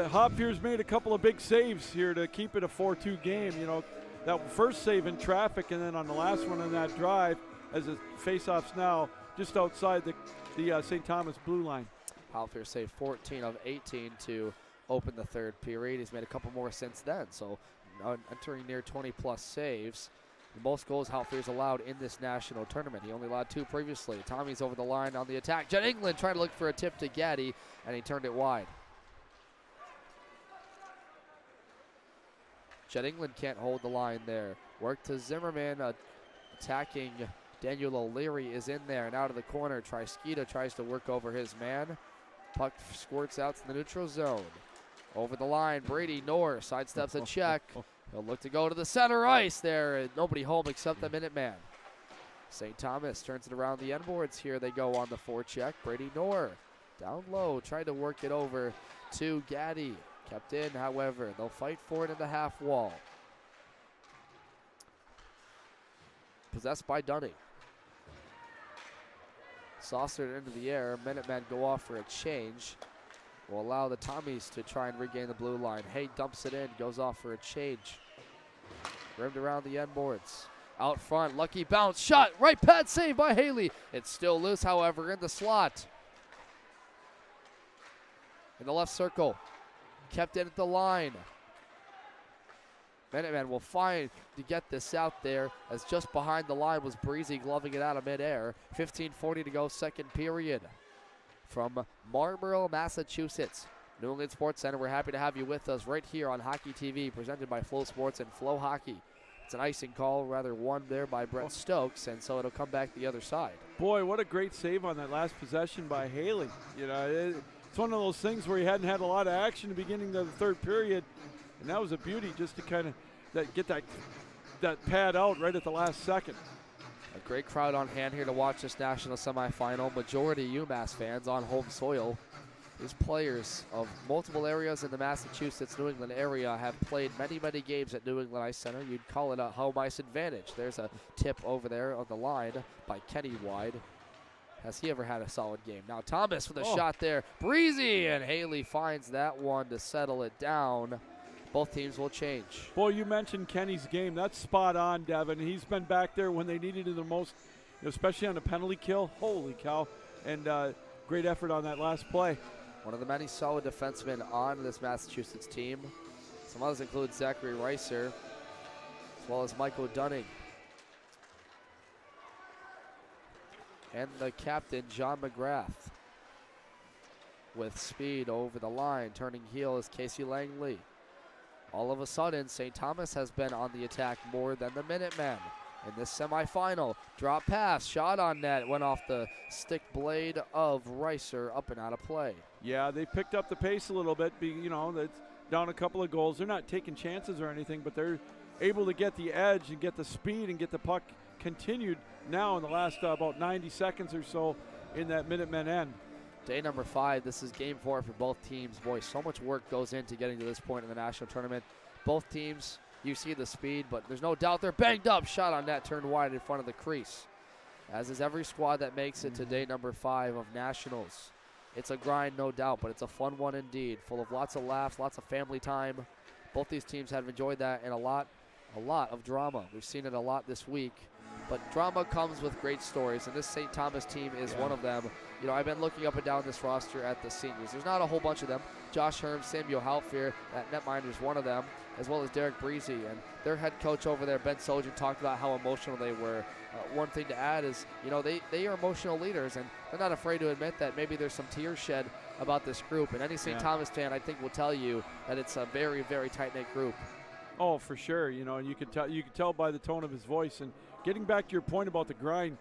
Hopfier's made a couple of big saves here to keep it a 4-2 game. You know, that first save in traffic, and then on the last one on that drive, as it face-offs now, just outside the St. Thomas blue line. Hopfier saved 14 of 18 to open the third period. He's made a couple more since then, so entering near 20-plus saves. The most goals Hopfier's allowed in this national tournament. He only allowed 2 previously. Tommy's over the line on the attack. Jed England trying to look for a tip to Gaddy, and he turned it wide. Jed England can't hold the line there. Work to Zimmerman, attacking Daniel O'Leary is in there and out of the corner. Trisquita tries to work over his man. Puck squirts out to the neutral zone. Over the line, Brady Knorr sidesteps a check. He'll look to go to the center ice there. Nobody home except the Minuteman. St. Thomas turns it around the end boards. Here they go on the forecheck. Brady Knorr down low, tried to work it over to Gaddy. Kept in, however. They'll fight for it in the half wall. Possessed by Dunning. Saucered into the air. Minutemen go off for a change. Will allow the Tommies to try and regain the blue line. Hay dumps it in, goes off for a change. Rimmed around the end boards. Out front, lucky bounce, shot, right pad save by Haley. It's still loose, however, in the slot. In the left circle. Kept in at the line. Minutemen will find to get this out there, as just behind the line was Breezy gloving it out of midair. 15:40 to go, second period. From Marlborough, Massachusetts, New England Sports Center, we're happy to have you with us right here on Hockey TV, presented by Flow Sports and Flow Hockey. It's an icing call, rather won there by Brett Stokes, and so it'll come back the other side. Boy, what a great save on that last possession by Haley. You know, it's one of those things where he hadn't had a lot of action at the beginning of the third period, and that was a beauty just to kind of get that pad out right at the last second. A great crowd on hand here to watch this national semifinal. Majority UMass fans on home soil. These players of multiple areas in the Massachusetts, New England area have played many, many games at New England Ice Center. You'd call it a home ice advantage. There's a tip over there on the line by Kenny Wide. Has he ever had a solid game? Now Thomas with a shot there. Breezy, and Haley finds that one to settle it down. Both teams will change. Boy, you mentioned Kenny's game. That's spot on, Devin. He's been back there when they needed it the most, especially on a penalty kill. Holy cow. And great effort on that last play. One of the many solid defensemen on this Massachusetts team. Some others include Zachary Reiser, as well as Michael Dunning. And the captain, John McGrath. With speed over the line, turning heel is Casey Langley. All of a sudden, St. Thomas has been on the attack more than the Minutemen. In this semifinal, drop pass, shot on net, went off the stick blade of Reiser, up and out of play. Yeah, they picked up the pace a little bit. You know, that's down a couple of goals. They're not taking chances or anything, but they're able to get the edge and get the speed and get the puck continued now in the last about 90 seconds or so in that Minutemen end. Day number 5, this is game 4 for both teams. Boy, so much work goes into getting to this point in the national tournament. Both teams, you see the speed, but there's no doubt they're banged up. Shot on net, turned wide in front of the crease. As is every squad that makes it to day number 5 of nationals. It's a grind, no doubt, but it's a fun one indeed. Full of lots of laughs, lots of family time. Both these teams have enjoyed that, and a lot of drama. We've seen it a lot this week. but drama comes with great stories, and this St. Thomas team is one of them. You know, I've been looking up and down this roster at the seniors. There's not a whole bunch of them. Josh Herm, Samuel Halfier, that netminder is one of them, as well as Derek Breezy. And their head coach over there, Ben Sojan, talked about how emotional they were. One thing to add is, you know, they are emotional leaders, and they're not afraid to admit that maybe there's some tears shed about this group. And any St. Thomas fan, I think, will tell you that it's a very, very tight-knit group. Oh, for sure. You know, and you could tell by the tone of his voice. And getting back to your point about the grind,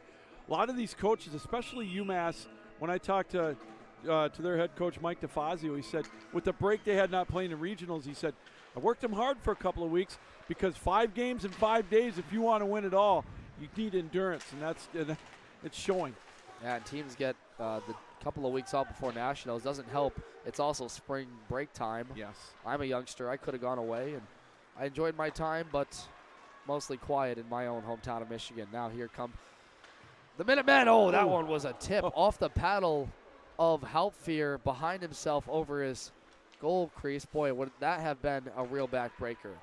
a lot of these coaches, especially UMass, when I talked to their head coach, Mike DeFazio, he said with the break they had not playing in regionals, he said, I worked them hard for a couple of weeks because 5 games in 5 days, if you want to win it all, you need endurance, and it's showing. Yeah, and teams get the couple of weeks off before nationals. Doesn't help. It's also spring break time. Yes. I'm a youngster. I could have gone away, and I enjoyed my time, but mostly quiet in my own hometown of Michigan. Now here come the Minutemen. Oh, that one was a tip off the paddle of Halfier, behind himself over his goal crease. Boy, would that have been a real backbreaker.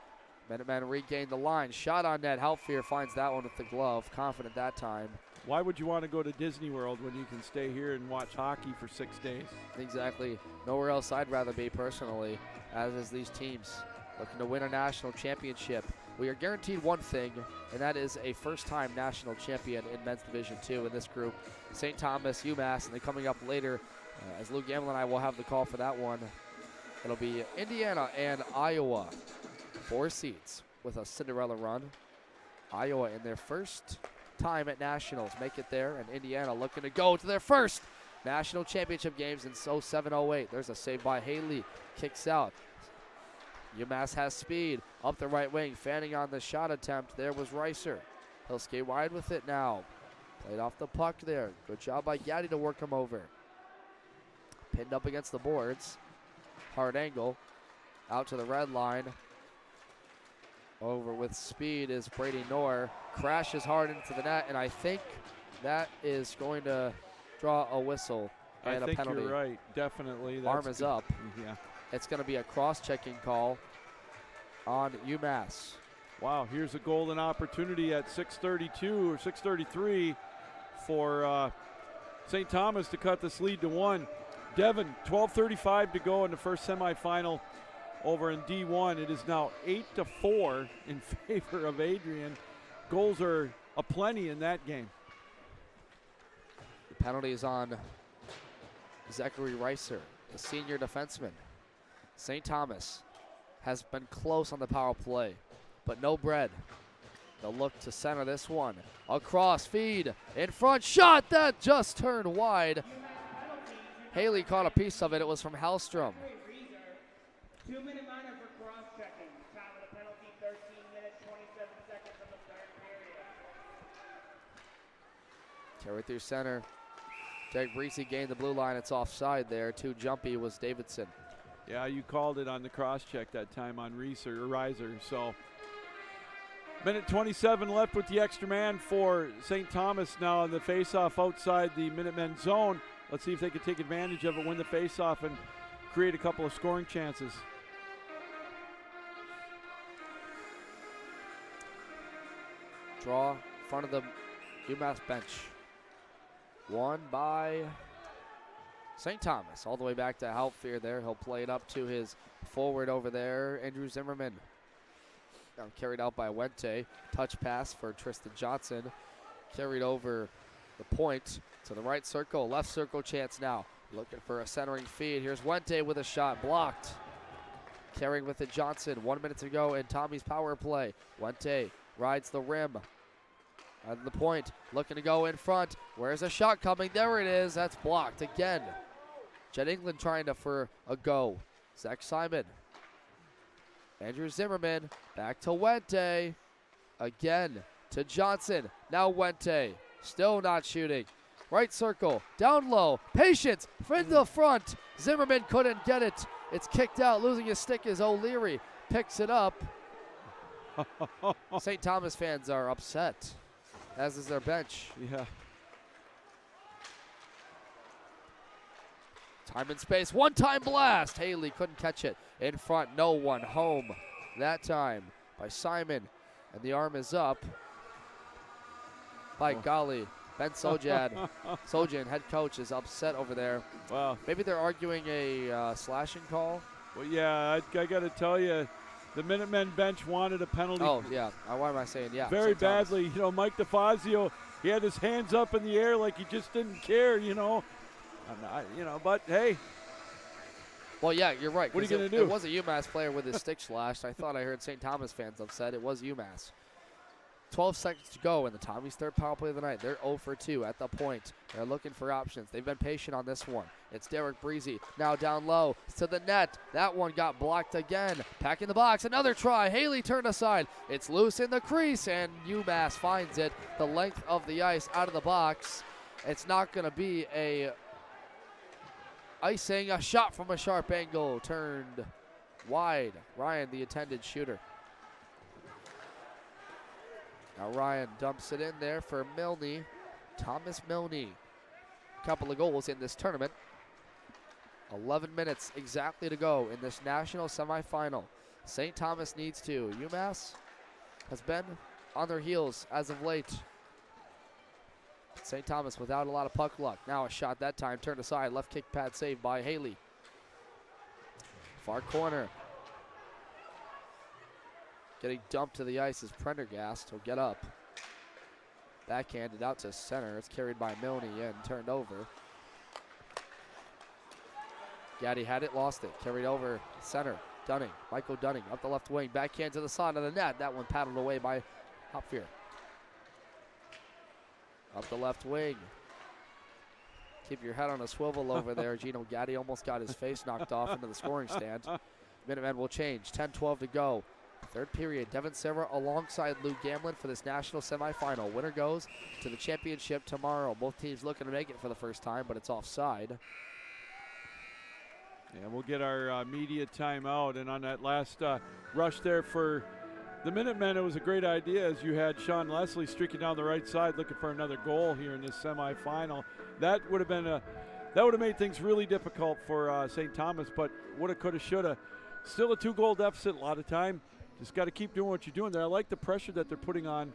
Minutemen regained the line. Shot on net. Halfier finds that one with the glove. Confident that time. Why would you want to go to Disney World when you can stay here and watch hockey for 6 days? Exactly. Nowhere else I'd rather be personally, as is these teams looking to win a national championship. We are guaranteed one thing, and that is a first-time national champion in men's Division II in this group. St. Thomas, UMass, and then coming up later, as Lou Gamble and I will have the call for that one, it'll be Indiana and Iowa. 4 seeds with a Cinderella run. Iowa in their first time at nationals make it there, and Indiana looking to go to their first national championship games in 07-08. There's a save by Haley. Kicks out. UMass has speed. Up the right wing. Fanning on the shot attempt. There was Reiser. He'll skate wide with it now. Played off the puck there. Good job by Gaddy to work him over. Pinned up against the boards. Hard angle. Out to the red line. Over with speed is Brady Knorr. Crashes hard into the net, and I think that is going to draw a whistle and a penalty. I think you're right. Definitely. That's Arm is good. up. Yeah. It's going to be a cross-checking call on UMass. Wow, here's a golden opportunity at 6:32 or 6:33 for St. Thomas to cut this lead to 1. Devin, 12:35 to go in the first semifinal over in D1. It is now 8-4 in favor of Adrian. Goals are aplenty in that game. The penalty is on Zachary Reiser, the senior defenseman. St. Thomas has been close on the power play, but no bread. They'll look to center this one. Across, feed, in front, shot that just turned wide. Haley caught a piece of it. It was from Hallstrom. 2-minute minor for cross-checking. Time of the penalty, 13 minutes, 27 seconds of the third period. Carry through center. Derek Breesy gained the blue line. It's offside there. Too jumpy was Davidson. Yeah, you called it on the cross-check that time on Reiser. So, minute 27 left with the extra man for St. Thomas now on the face-off outside the Minutemen zone. Let's see if they can take advantage of it, win the face-off, and create a couple of scoring chances. Draw in front of the UMass bench. Won by St. Thomas. All the way back to Halfier there. He'll play it up to his forward over there, Andrew Zimmerman. Now carried out by Wente. Touch pass for Tristan Johnson. Carried over the point to the right circle. Left circle chance now. Looking for a centering feed. Here's Wente with a shot. Blocked. Carrying with it Johnson. 1 minute to go in Tommy's power play. Wente rides the rim. At the point. Looking to go in front. Where's a shot coming? There it is. That's blocked again. Jet England trying to for a go. Zach Simon. Andrew Zimmerman. Back to Wente. Again to Johnson. Now Wente. Still not shooting. Right circle, down low, patience, in the front. Zimmerman couldn't get it. It's kicked out, losing his stick is O'Leary. Picks it up. St. Thomas fans are upset, as is their bench. Yeah. Time and space, one-time blast. Haley couldn't catch it. In front, no one home. That time by Simon, and the arm is up. By golly, Ben Sojan, head coach, is upset over there. Wow. Maybe they're arguing a slashing call. Well, yeah, I got to tell you, the Minutemen bench wanted a penalty. Oh, yeah. Why am I saying yeah? Very St. Thomas. badly. You know, Mike DeFazio, he had his hands up in the air like he just didn't care, you know. But hey. Well, yeah, you're right. What are you going to do? It was a UMass player with his stick slashed. I thought I heard St. Thomas fans upset. It was UMass. 12 seconds to go in the Tommy's third power play of the night. They're 0 for 2 at the point. They're looking for options. They've been patient on this one. It's Derek Breezy now down low to the net. That one got blocked again. Back in the box. Another try. Haley turned aside. It's loose in the crease, and UMass finds it. The length of the ice out of the box. It's not going to be a icing. A shot from a sharp angle turned wide. Ryan, the intended shooter. Now Ryan dumps it in there for Milne. Thomas Milne. Couple of goals in this tournament. 11 minutes exactly to go in this national semifinal. St. Thomas needs to. UMass has been on their heels as of late. St. Thomas without a lot of puck luck. Now a shot that time turned aside. Left kick pad saved by Haley. Far corner. Getting dumped to the ice is Prendergast. He'll get up. Backhanded out to center. It's carried by Milne and turned over. Gaddy had it, lost it. Carried over center. Dunning. Michael Dunning up the left wing. Backhand to the side of the net. That one paddled away by Hopfier. Up the left wing. Keep your head on a swivel over there. Gino Gaddy almost got his face knocked off into the scoring stand. Minutemen will change. 10-12 to go. Third period, Devin Serra alongside Lou Gamlin for this national semifinal. Winner goes to the championship tomorrow. Both teams looking to make it for the first time, but it's offside. Yeah, we'll get our media timeout. And on that last rush there for the Minutemen, it was a great idea as you had Sean Leslie streaking down the right side looking for another goal here in this semifinal. That would have been that would have made things really difficult for St. Thomas, but woulda, coulda, shoulda. Still a 2-goal deficit a lot of time. Just got to keep doing what you're doing there. I like the pressure that they're putting on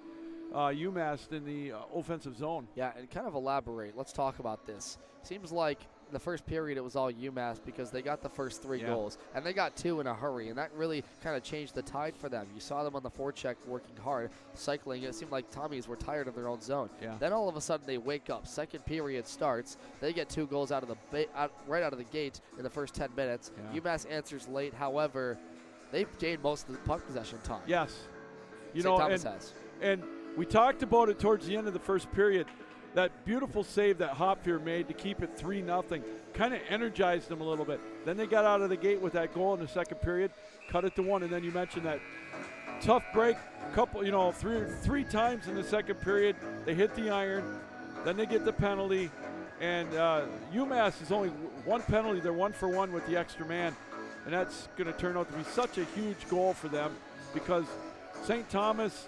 UMass in the offensive zone. Yeah, and kind of elaborate. Let's talk about this. Seems like in the first period it was all UMass because they got the first 3 goals, and they got 2 in a hurry, and that really kind of changed the tide for them. You saw them on the forecheck working hard, cycling. It seemed like Tommies were tired of their own zone. Yeah. Then all of a sudden they wake up. Second period starts. They get 2 goals out of the right out of the gate in the first 10 minutes. Yeah. UMass answers late. However, they've gained most of the puck possession time. Yes. St. Thomas has. And we talked about it towards the end of the first period. That beautiful save that Hopfier made to keep it 3-0 kind of energized them a little bit. Then they got out of the gate with that goal in the second period, cut it to 1, and then you mentioned that tough break, three times in the second period. They hit the iron, then they get the penalty, and UMass is only 1 penalty. They're 1 for 1 with the extra man, and that's going to turn out to be such a huge goal for them because St. Thomas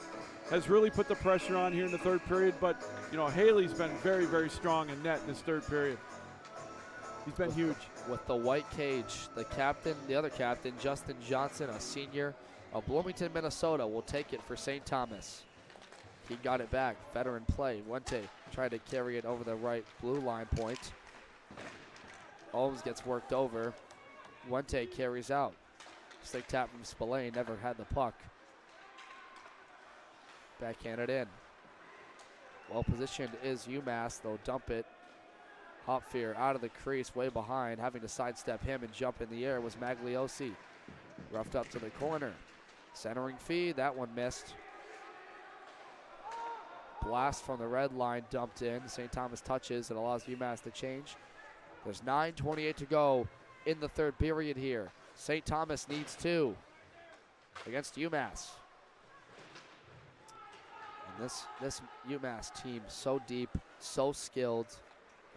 has really put the pressure on here in the third period, but Haley's been very, very strong in net in this third period. He's been huge. With the white cage, the other captain, Justin Johnson, a senior of Bloomington, Minnesota, will take it for St. Thomas. He got it back. Veteran play. Wente tried to carry it over the right blue line point. Holmes gets worked over. Wente carries out. Stick tap from Spillane, never had the puck. Backhanded in. Well positioned is UMass. They'll dump it. Hopfier out of the crease, way behind. Having to sidestep him and jump in the air was Magliosi. Roughed up to the corner. Centering feed, that one missed. Blast from the red line dumped in. St. Thomas touches. It allows UMass to change. There's 9:28 to go in the third period here. St. Thomas needs 2 against UMass. And this UMass team, so deep, so skilled,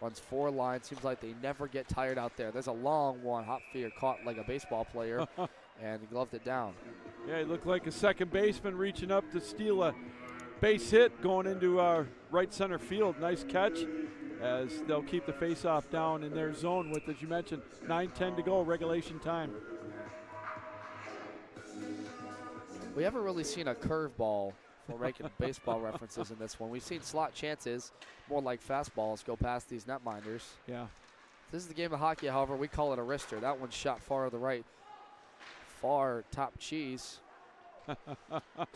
runs 4 lines. Seems like they never get tired out there. There's a long one. Hopfier caught like a baseball player and gloved it down. Yeah, he looked like a second baseman reaching up to steal a base hit going into right center field. Nice catch as they'll keep the faceoff down in their zone with, as you mentioned, 9:10 to go, regulation time. We haven't really seen a curveball We're making baseball references in this one. We've seen slot chances, more like fastballs, go past these netminders. Yeah. This is the game of hockey, however, we call it a wrister. That one's shot far to the right, far top cheese.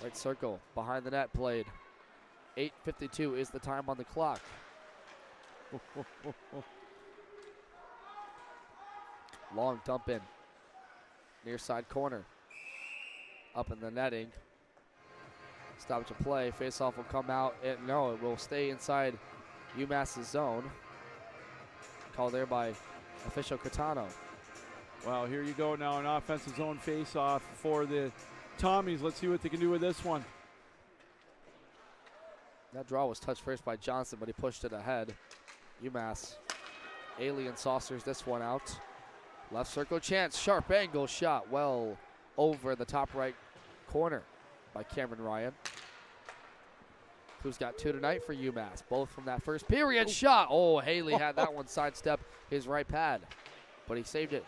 Right circle, behind the net played. 8:52 is the time on the clock. Long dump in, near side corner. Up in the netting. Stop to play. Face-off will come out. No, it will stay inside UMass's zone. Called there by official Catano. Well, here you go now, an offensive zone face-off for the Tommies. Let's see what they can do with this one. That draw was touched first by Johnson, but he pushed it ahead. UMass alien saucers this one out. Left circle chance, sharp angle shot, well over the top right corner by Cameron Ryan, who's got 2 tonight for UMass, both from that first period shot. Oh, Haley had that one sidestep his right pad, but he saved it.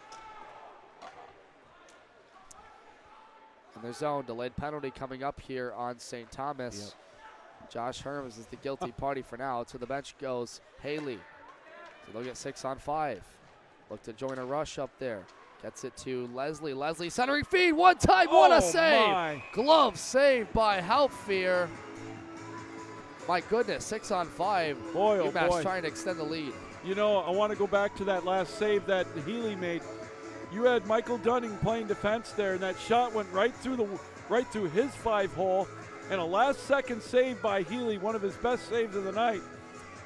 In their zone, delayed penalty coming up here on St. Thomas. Yep. Josh Herms is the guilty party for now. To the bench goes Haley. So they'll get 6 on 5. Look to join a rush up there. Gets it to Leslie. Leslie centering feed. One time. What a save. My. Glove saved by Halpfier. My goodness, 6 on 5. Boy, oh UMass boy. trying to extend the lead. You know, I want to go back to that last save that Healy made. You had Michael Dunning playing defense there, and that shot went right through his 5-hole, and a last-second save by Healy, one of his best saves of the night.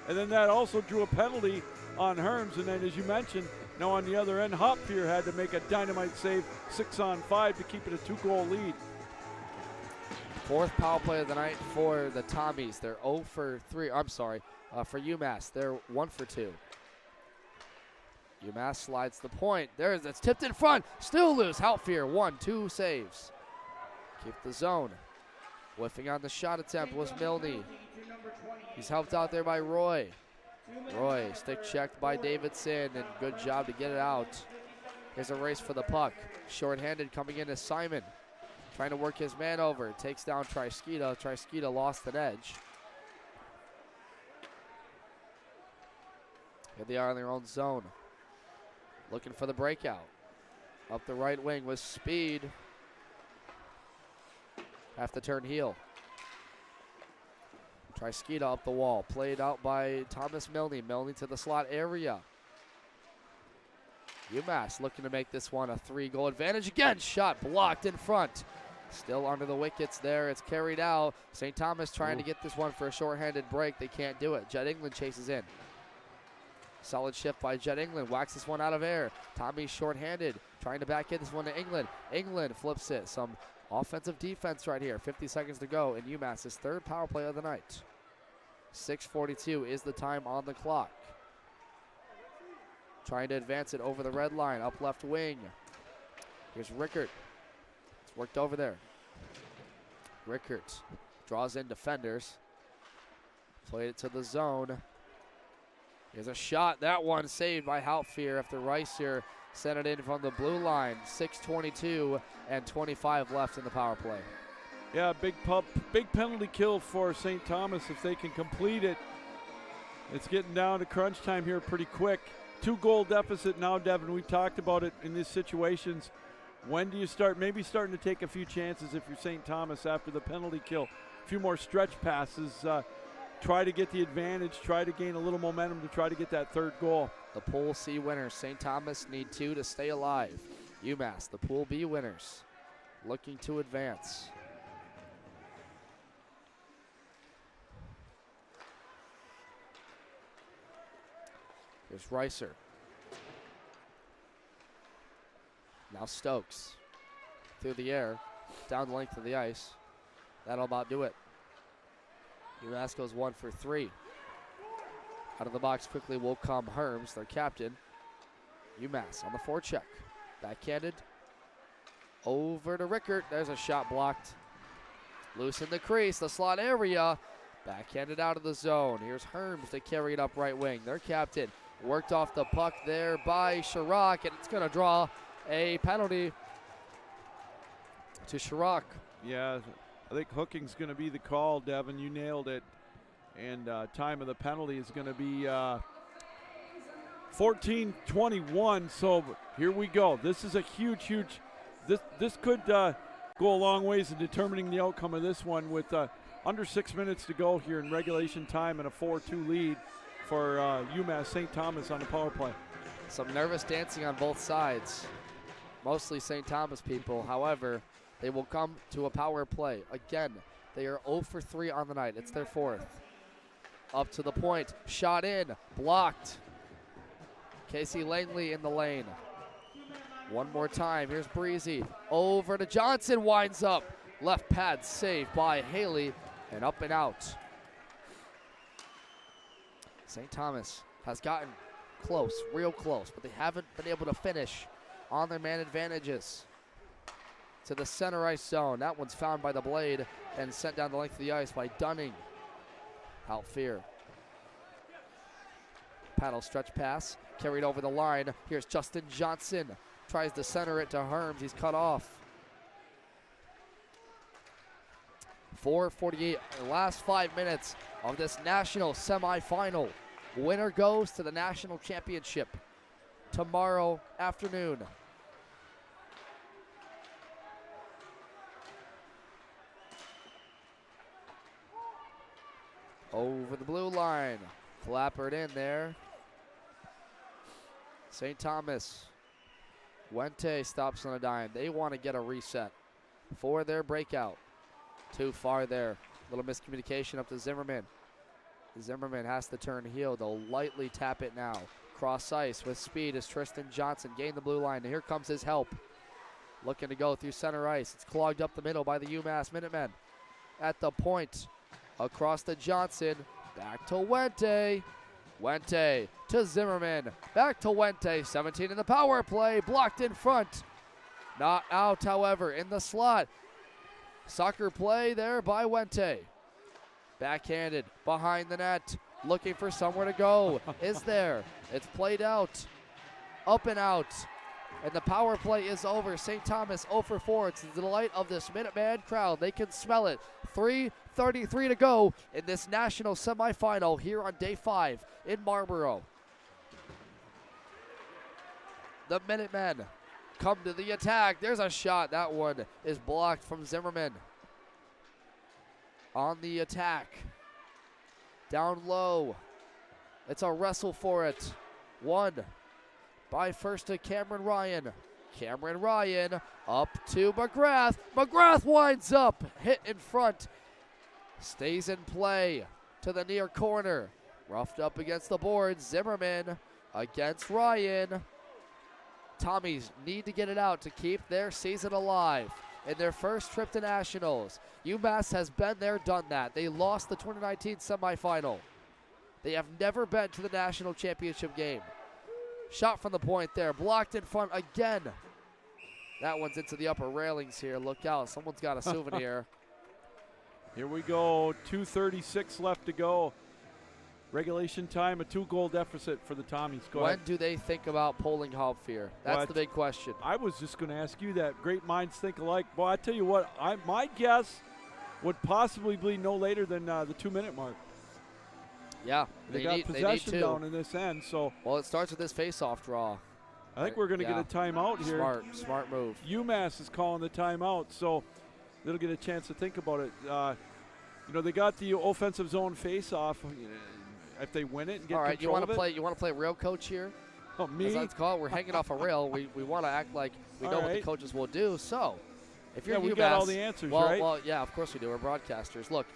And then that also drew a penalty on Herms, and then as you mentioned, now on the other end, Hopfier had to make a dynamite save, 6 on 5 to keep it a 2-goal lead. 4th power play of the night for the Tommies. They're 0 for 3. I'm sorry, for UMass. They're 1 for 2. UMass slides the point. It's tipped in front. Still loose. Halpfier, 1-2 saves. Keep the zone. Whiffing on the shot attempt was Milne. He's helped out there by Roy. Roy, stick checked by Davidson, and good job to get it out. Here's a race for the puck. Short-handed coming in is Simon. Trying to work his man over. Takes down Trisketa. Trisketa lost an edge. Here they are in their own zone. Looking for the breakout. Up the right wing with speed. Have to turn heel. Trisketa up the wall. Played out by Thomas Milne. Milne to the slot area. UMass looking to make this one a 3-goal advantage. Again, shot blocked in front. Still under the wickets there. It's carried out. St. Thomas trying to get this one for a shorthanded break. They can't do it. Jed England chases in. Solid shift by Jed England. Whacks this one out of air. Tommy's shorthanded. Trying to back in this one to England. England flips it. Some offensive defense right here. 50 seconds to go in UMass's 3rd power play of the night. 6:42 is the time on the clock. Trying to advance it over the red line. Up left wing. Here's Rickert. It's worked over there. Rickert draws in defenders. Played it to the zone. Here's a shot. That one saved by Halpfier after Reiser sent it in from the blue line. 6:22 and 25 left in the power play. Yeah, big penalty kill for St. Thomas if they can complete it. It's getting down to crunch time here pretty quick. 2-goal deficit now, Devin. We talked about it in these situations. When do you start? Maybe starting to take a few chances if you're St. Thomas after the penalty kill. A few more stretch passes. Try to get the advantage. Try to gain a little momentum to try to get that 3rd goal. The Pool C winners. St. Thomas need 2 to stay alive. UMass, the Pool B winners, looking to advance. Here's Reiser. Now Stokes. Through the air, down the length of the ice. That'll about do it. UMass goes 1 for 3. Out of the box quickly will come Herms, their captain. UMass on the forecheck. Backhanded. Over to Rickert. There's a shot blocked. Loose in the crease, the slot area. Backhanded out of the zone. Here's Herms to carry it up right wing. Their captain worked off the puck there by Chirac, and it's going to draw a penalty to Chirac. Yeah, I think hooking's going to be the call, Devin. You nailed it. And time of the penalty is going to be 14:21. So here we go. This is a huge. This could go a long ways in determining the outcome of this one with under 6 minutes to go here in regulation time and a 4-2 lead for UMass St. Thomas on the power play. Some nervous dancing on both sides. Mostly St. Thomas people. However, they will come to a power play. Again, they are 0 for 3 on the night. It's their 4th. Up to the point. Shot in. Blocked. Casey Langley in the lane. One more time. Here's Breezy. Over to Johnson. Winds up. Left pad saved by Haley. And up and out. St. Thomas has gotten close, real close, but they haven't been able to finish on their man advantages. To the center ice zone. That one's found by the blade and sent down the length of the ice by Dunning. Halfier. Paddle stretch pass, carried over the line. Here's Justin Johnson. Tries to center it to Herms. He's cut off. 4:48, the last 5 minutes of this national semifinal. Winner goes to the national championship tomorrow afternoon. Over the blue line. Clappered in there. St. Thomas. Wente stops on a dime. They want to get a reset for their breakout. Too far there. Little miscommunication up to Zimmerman. Zimmerman has to turn heel. They'll lightly tap it now. Cross ice with speed as Tristan Johnson gained the blue line. And here comes his help. Looking to go through center ice. It's clogged up the middle by the UMass Minutemen. At the point. Across to Johnson. Back to Wente. Wente to Zimmerman. Back to Wente. 17 in the power play. Blocked in front. Not out, however, in the slot. Soccer play there by Wente. Backhanded behind the net. Looking for somewhere to go. Is there. It's played out. Up and out. And the power play is over. St. Thomas 0 for 4. It's the delight of this Minuteman crowd. They can smell it. 3:33 to go in this national semifinal here on day 5 in Marlboro. The Minutemen come to the attack. There's a shot. That one is blocked from Zimmerman. On the attack. Down low. It's a wrestle for it. One by first to Cameron Ryan. Cameron Ryan up to McGrath. McGrath winds up. Hit in front. Stays in play to the near corner. Roughed up against the board. Zimmerman against Ryan. Tommies need to get it out to keep their season alive in their first trip to nationals. UMass has been there, done that. They lost the 2019 semifinal. They have never been to the national championship game. Shot from the point there, blocked in front again. That one's into the upper railings here. Look out, someone's got a souvenir. Here we go, 2:36 left to go. Regulation time, a 2-goal deficit for the Tommies. Go ahead. When do they think about polling Halfier? That's the big question. I was just going to ask you that. Great minds think alike. Well, I tell you what, my guess would possibly be no later than the 2-minute mark. Yeah, they got possession down in this end. So well, it starts with this face-off draw. I think we're going to get a timeout here. Smart move. UMass is calling the timeout, so they'll get a chance to think about it. They got the offensive zone face-off. If they win it and get control of it. You want to play real coach here? Oh, me? As that's called. We're hanging off a rail. We want to act like we know what the coaches will do. So, if you're UMass, we got all the answers, right? Well, yeah, of course we do. We're broadcasters. Look,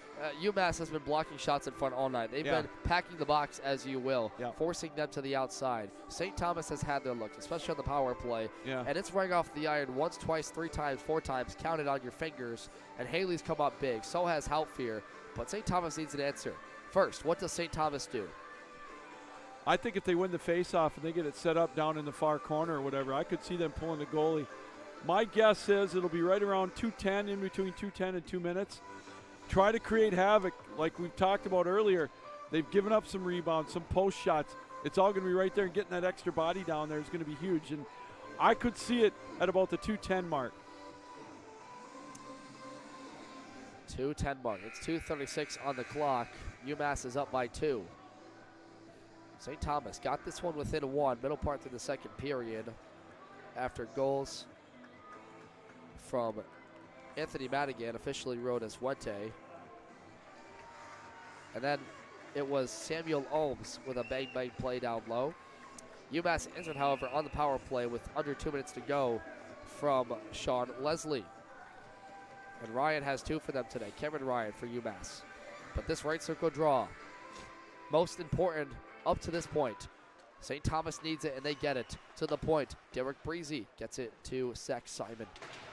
UMass has been blocking shots in front all night. They've been packing the box, as you will, forcing them to the outside. St. Thomas has had their looks, especially on the power play. Yeah. And it's running off the iron once, twice, 3 times, 4 times. Count it on your fingers. And Haley's come up big. So has Halfier. But St. Thomas needs an answer. First, what does St. Thomas do? I think if they win the face-off and they get it set up down in the far corner or whatever, I could see them pulling the goalie. My guess is it'll be right around 2:10, in between 2:10 and 2 minutes. Try to create havoc like we've talked about earlier. They've given up some rebounds, some post shots. It's all going to be right there, and getting that extra body down there is going to be huge. And I could see it at about the 2:10 mark. 2:10 mark. It's 2:36 on the clock. UMass is up by 2. St. Thomas got this one within 1, middle part through the second period, after goals from Anthony Madigan, officially wrote as Wente. And then it was Samuel Ohms with a bang-bang play down low. UMass answered, however, on the power play with under 2 minutes to go from Sean Leslie. And Ryan has 2 for them today. Cameron Ryan for UMass. But this right circle draw, most important up to this point. St. Thomas needs it, and they get it to the point. Derek Breezy gets it to Zach Simon.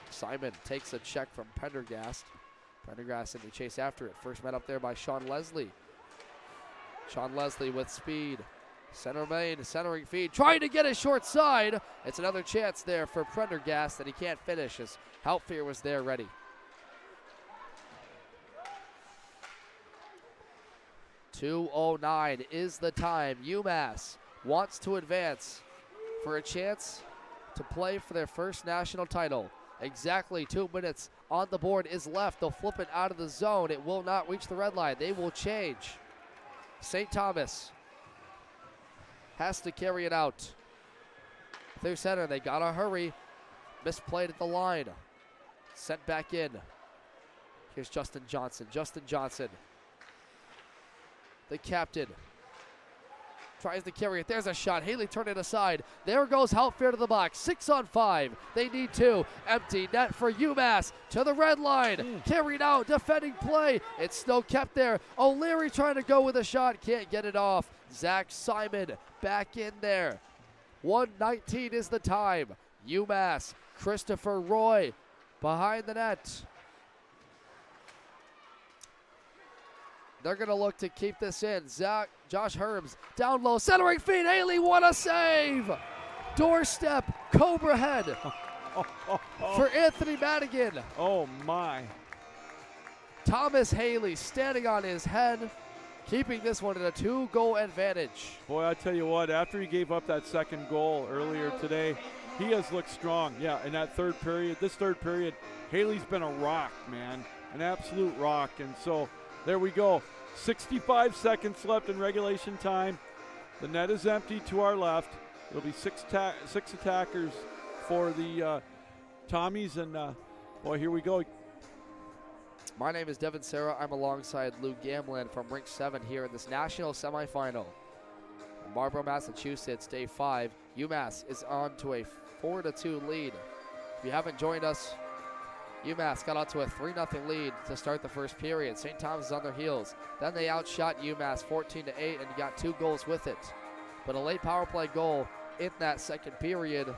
Simon takes a check from Pendergast. Pendergast in the chase after it. First met up there by Sean Leslie. Sean Leslie with speed. Center main, centering feed, trying to get it short side. It's another chance there for Prendergast that he can't finish as Houtfier was there ready. 2:09 is the time. UMass wants to advance for a chance to play for their first national title. Exactly 2 minutes on the board is left. They'll flip it out of the zone. It will not reach the red line. They will change. St. Thomas has to carry it out. Through center, they gotta hurry. Misplayed at the line. Sent back in. Here's Justin Johnson. Justin Johnson, the captain, tries to carry it. There's a shot. Haley turned it aside. There goes Houtfier to the box. 6 on 5. They need 2. Empty net for UMass to the red line. Carried out. Defending play. It's still kept there. O'Leary trying to go with a shot. Can't get it off. Zach Simon back in there. 1:19 is the time. UMass. Christopher Roy behind the net. They're going to look to keep this in. Josh Herms down low. Centering feed. Haley, what a save. Doorstep. Cobra head for Anthony Madigan. Oh, my. Thomas Haley standing on his head, keeping this one at a 2-goal advantage. Boy, I tell you what, after he gave up that second goal earlier today, he has looked strong. Yeah, in that third period, this third period, Haley's been a rock, man. An absolute rock. And so there we go. 65 seconds left in regulation time. The net is empty to our left. It'll be six attackers for the Tommies. And, boy, here we go. My name is Devin Serra. I'm alongside Lou Gamlin from Rink 7 here in this national semifinal. In Marlborough, Massachusetts, day 5. UMass is on to a 4-2 lead. If you haven't joined us, UMass got onto a 3-0 lead to start the first period. St. Thomas is on their heels. Then they outshot UMass 14-8 and got 2 goals with it. But a late power play goal in that second period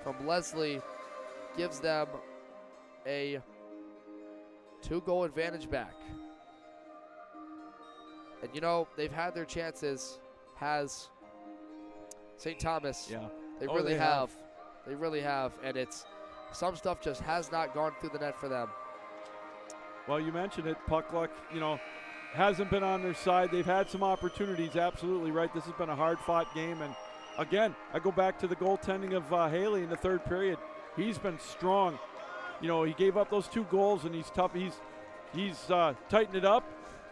from Leslie gives them a 2-goal advantage back. And you know, they've had their chances, has St. Thomas. Yeah. They really have. They really have. And it's some stuff just has not gone through the net for them. Well, you mentioned it. Puck luck, you know, hasn't been on their side. They've had some opportunities, absolutely right. This has been a hard-fought game. And, again, I go back to the goaltending of Haley in the third period. He's been strong. You know, he gave up those 2 goals, and he's tough. He's tightened it up.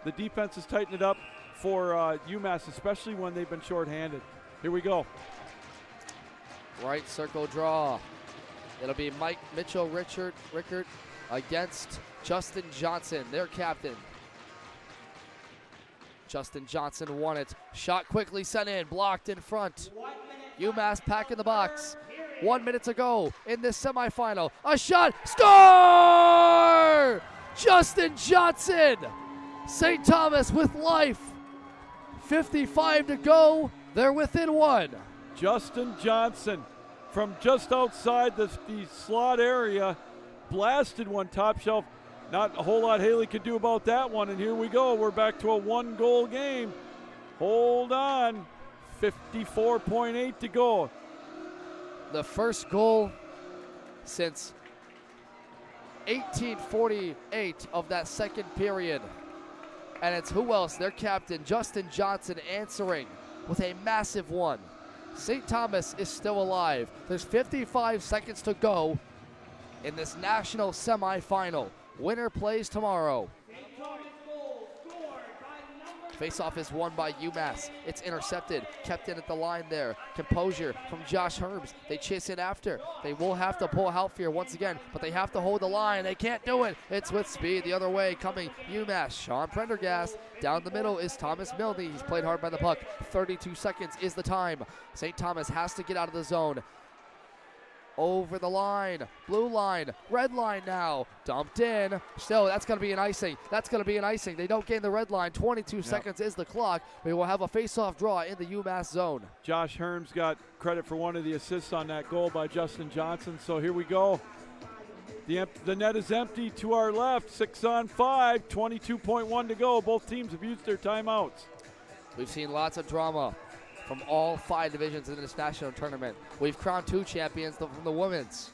The defense has tightened it up for UMass, especially when they've been shorthanded. Here we go. Right circle draw. It'll be Mike Mitchell Rickert against Justin Johnson, their captain. Justin Johnson won it. Shot quickly sent in, blocked in front. UMass packing the box. 1 minute to go in this semifinal. A shot, score! Justin Johnson. St. Thomas with life. 55 to go. They're within 1. Justin Johnson from just outside the slot area, blasted one top shelf. Not a whole lot Haley could do about that one, and here we go. We're back to a 1-goal game. Hold on. 54.8 to go. The first goal since 1848 of that second period. And it's who else? Their captain, Justin Johnson, answering with a massive one. St. Thomas is still alive. There's 55 seconds to go in this national semifinal. Winner plays tomorrow. St. Thomas goal scored by number Face-off is won by UMass. It's intercepted, kept in at the line there. Composure from Josh Herbs. They chase it after. They will have to pull Halfier once again, but they have to hold the line. They can't do it. It's with speed the other way coming UMass. Sean Prendergast. Down the middle is Thomas Milne. He's played hard by the puck. 32 seconds is the time. St. Thomas has to get out of the zone. Over the line, blue line, red line now, dumped in. Still, that's going to be an icing. That's going to be an icing. They don't gain the red line. 22 seconds is the clock. We will have a face-off draw in the UMass zone. Josh Herms got credit for one of the assists on that goal by Justin Johnson. So here we go. The net is empty to our left. 6 on 5, 22.1 to go. Both teams have used their timeouts. We've seen lots of drama from all 5 divisions in this national tournament. We've crowned 2 champions from the women's.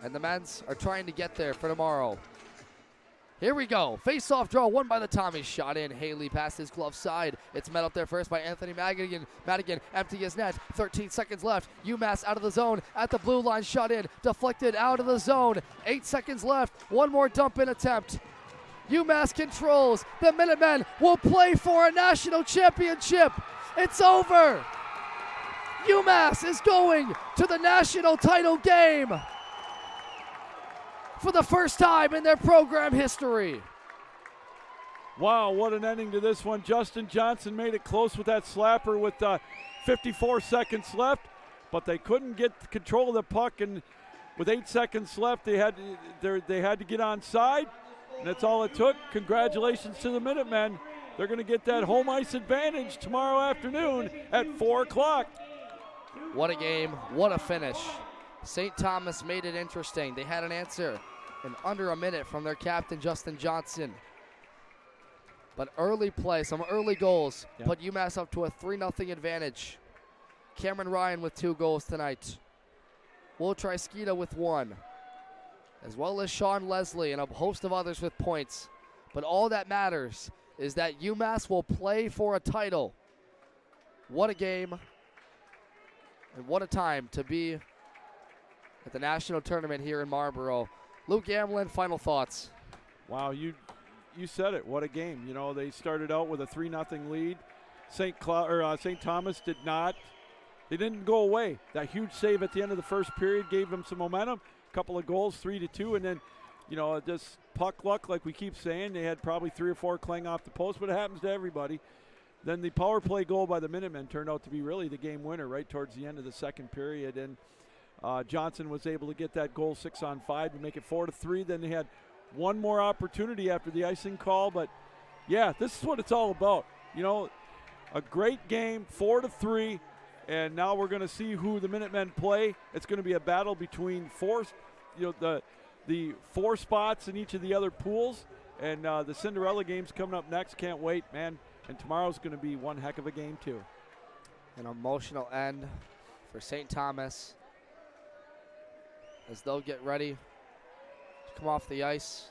And the men's are trying to get there for tomorrow. Here we go. Face-off draw won by the Tommies. Shot in. Haley past his glove side. It's met up there first by Anthony Madigan. Madigan empty his net. 13 seconds left. UMass out of the zone. At the blue line. Shot in. Deflected out of the zone. 8 seconds left. One more dump-in attempt. UMass controls. The Minutemen will play for a national championship. It's over. UMass is going to the national title game for the first time in their program history. Wow, what an ending to this one. Justin Johnson made it close with that slapper with 54 seconds left, but they couldn't get control of the puck, and with 8 seconds left, they had to get onside, and that's all it took. Congratulations to the Minutemen. They're going to get that home ice advantage tomorrow afternoon at 4 o'clock. What a game. What a finish. St. Thomas made it interesting. They had an answer in under a minute from their captain, Justin Johnson. But early play, some early goals, put UMass up to a 3-0 advantage. Cameron Ryan with 2 goals tonight. Will Triskeeta with 1. As well as Sean Leslie and a host of others with points. But all that matters is that UMass will play for a title. What a game, and what a time to be at the national tournament here in Marlboro. Luke Gamlin, final thoughts. Wow, you said it. What a game. You know, they started out with a 3-0 lead. St. Thomas did not. They didn't go away. That huge save at the end of the first period gave them some momentum. A couple of goals, 3-2, and then, you know, just puck luck, like we keep saying. They had probably 3 or 4 clang off the post, but it happens to everybody. Then the power play goal by the Minutemen turned out to be really the game winner right towards the end of the second period. And Johnson was able to get that goal 6 on 5 to make it 4-3. Then they had one more opportunity after the icing call. But, yeah, this is what it's all about. You know, a great game, 4-3. And now we're going to see who the Minutemen play. It's going to be a battle between the 4 spots in each of the other pools, and the Cinderella game's coming up next. Can't wait, man. And tomorrow's going to be one heck of a game too. An emotional end for St. Thomas as they'll get ready to come off the ice.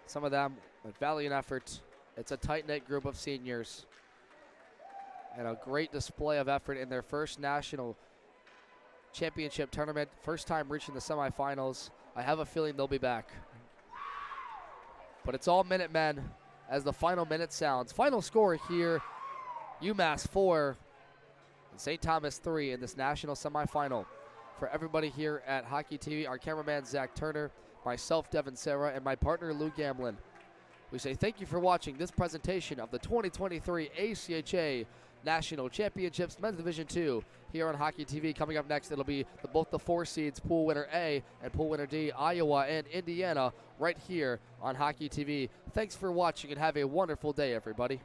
Some of them with valiant effort. It's a tight-knit group of seniors and a great display of effort in their first national championship tournament. First time reaching the semifinals. I have a feeling they'll be back. But it's all Minutemen as the final minute sounds. Final score here, UMass 4 and St. Thomas 3 in this national semifinal. For everybody here at Hockey TV, our cameraman Zach Turner, myself Devin Serra, and my partner Lou Gamlin, we say thank you for watching this presentation of the 2023 ACHA National Championships Men's Division 2 here on Hockey TV. Coming up next, it'll be both the 4 seeds, Pool Winner A and Pool Winner D, Iowa and Indiana, right here on Hockey TV. Thanks for watching and have a wonderful day, everybody.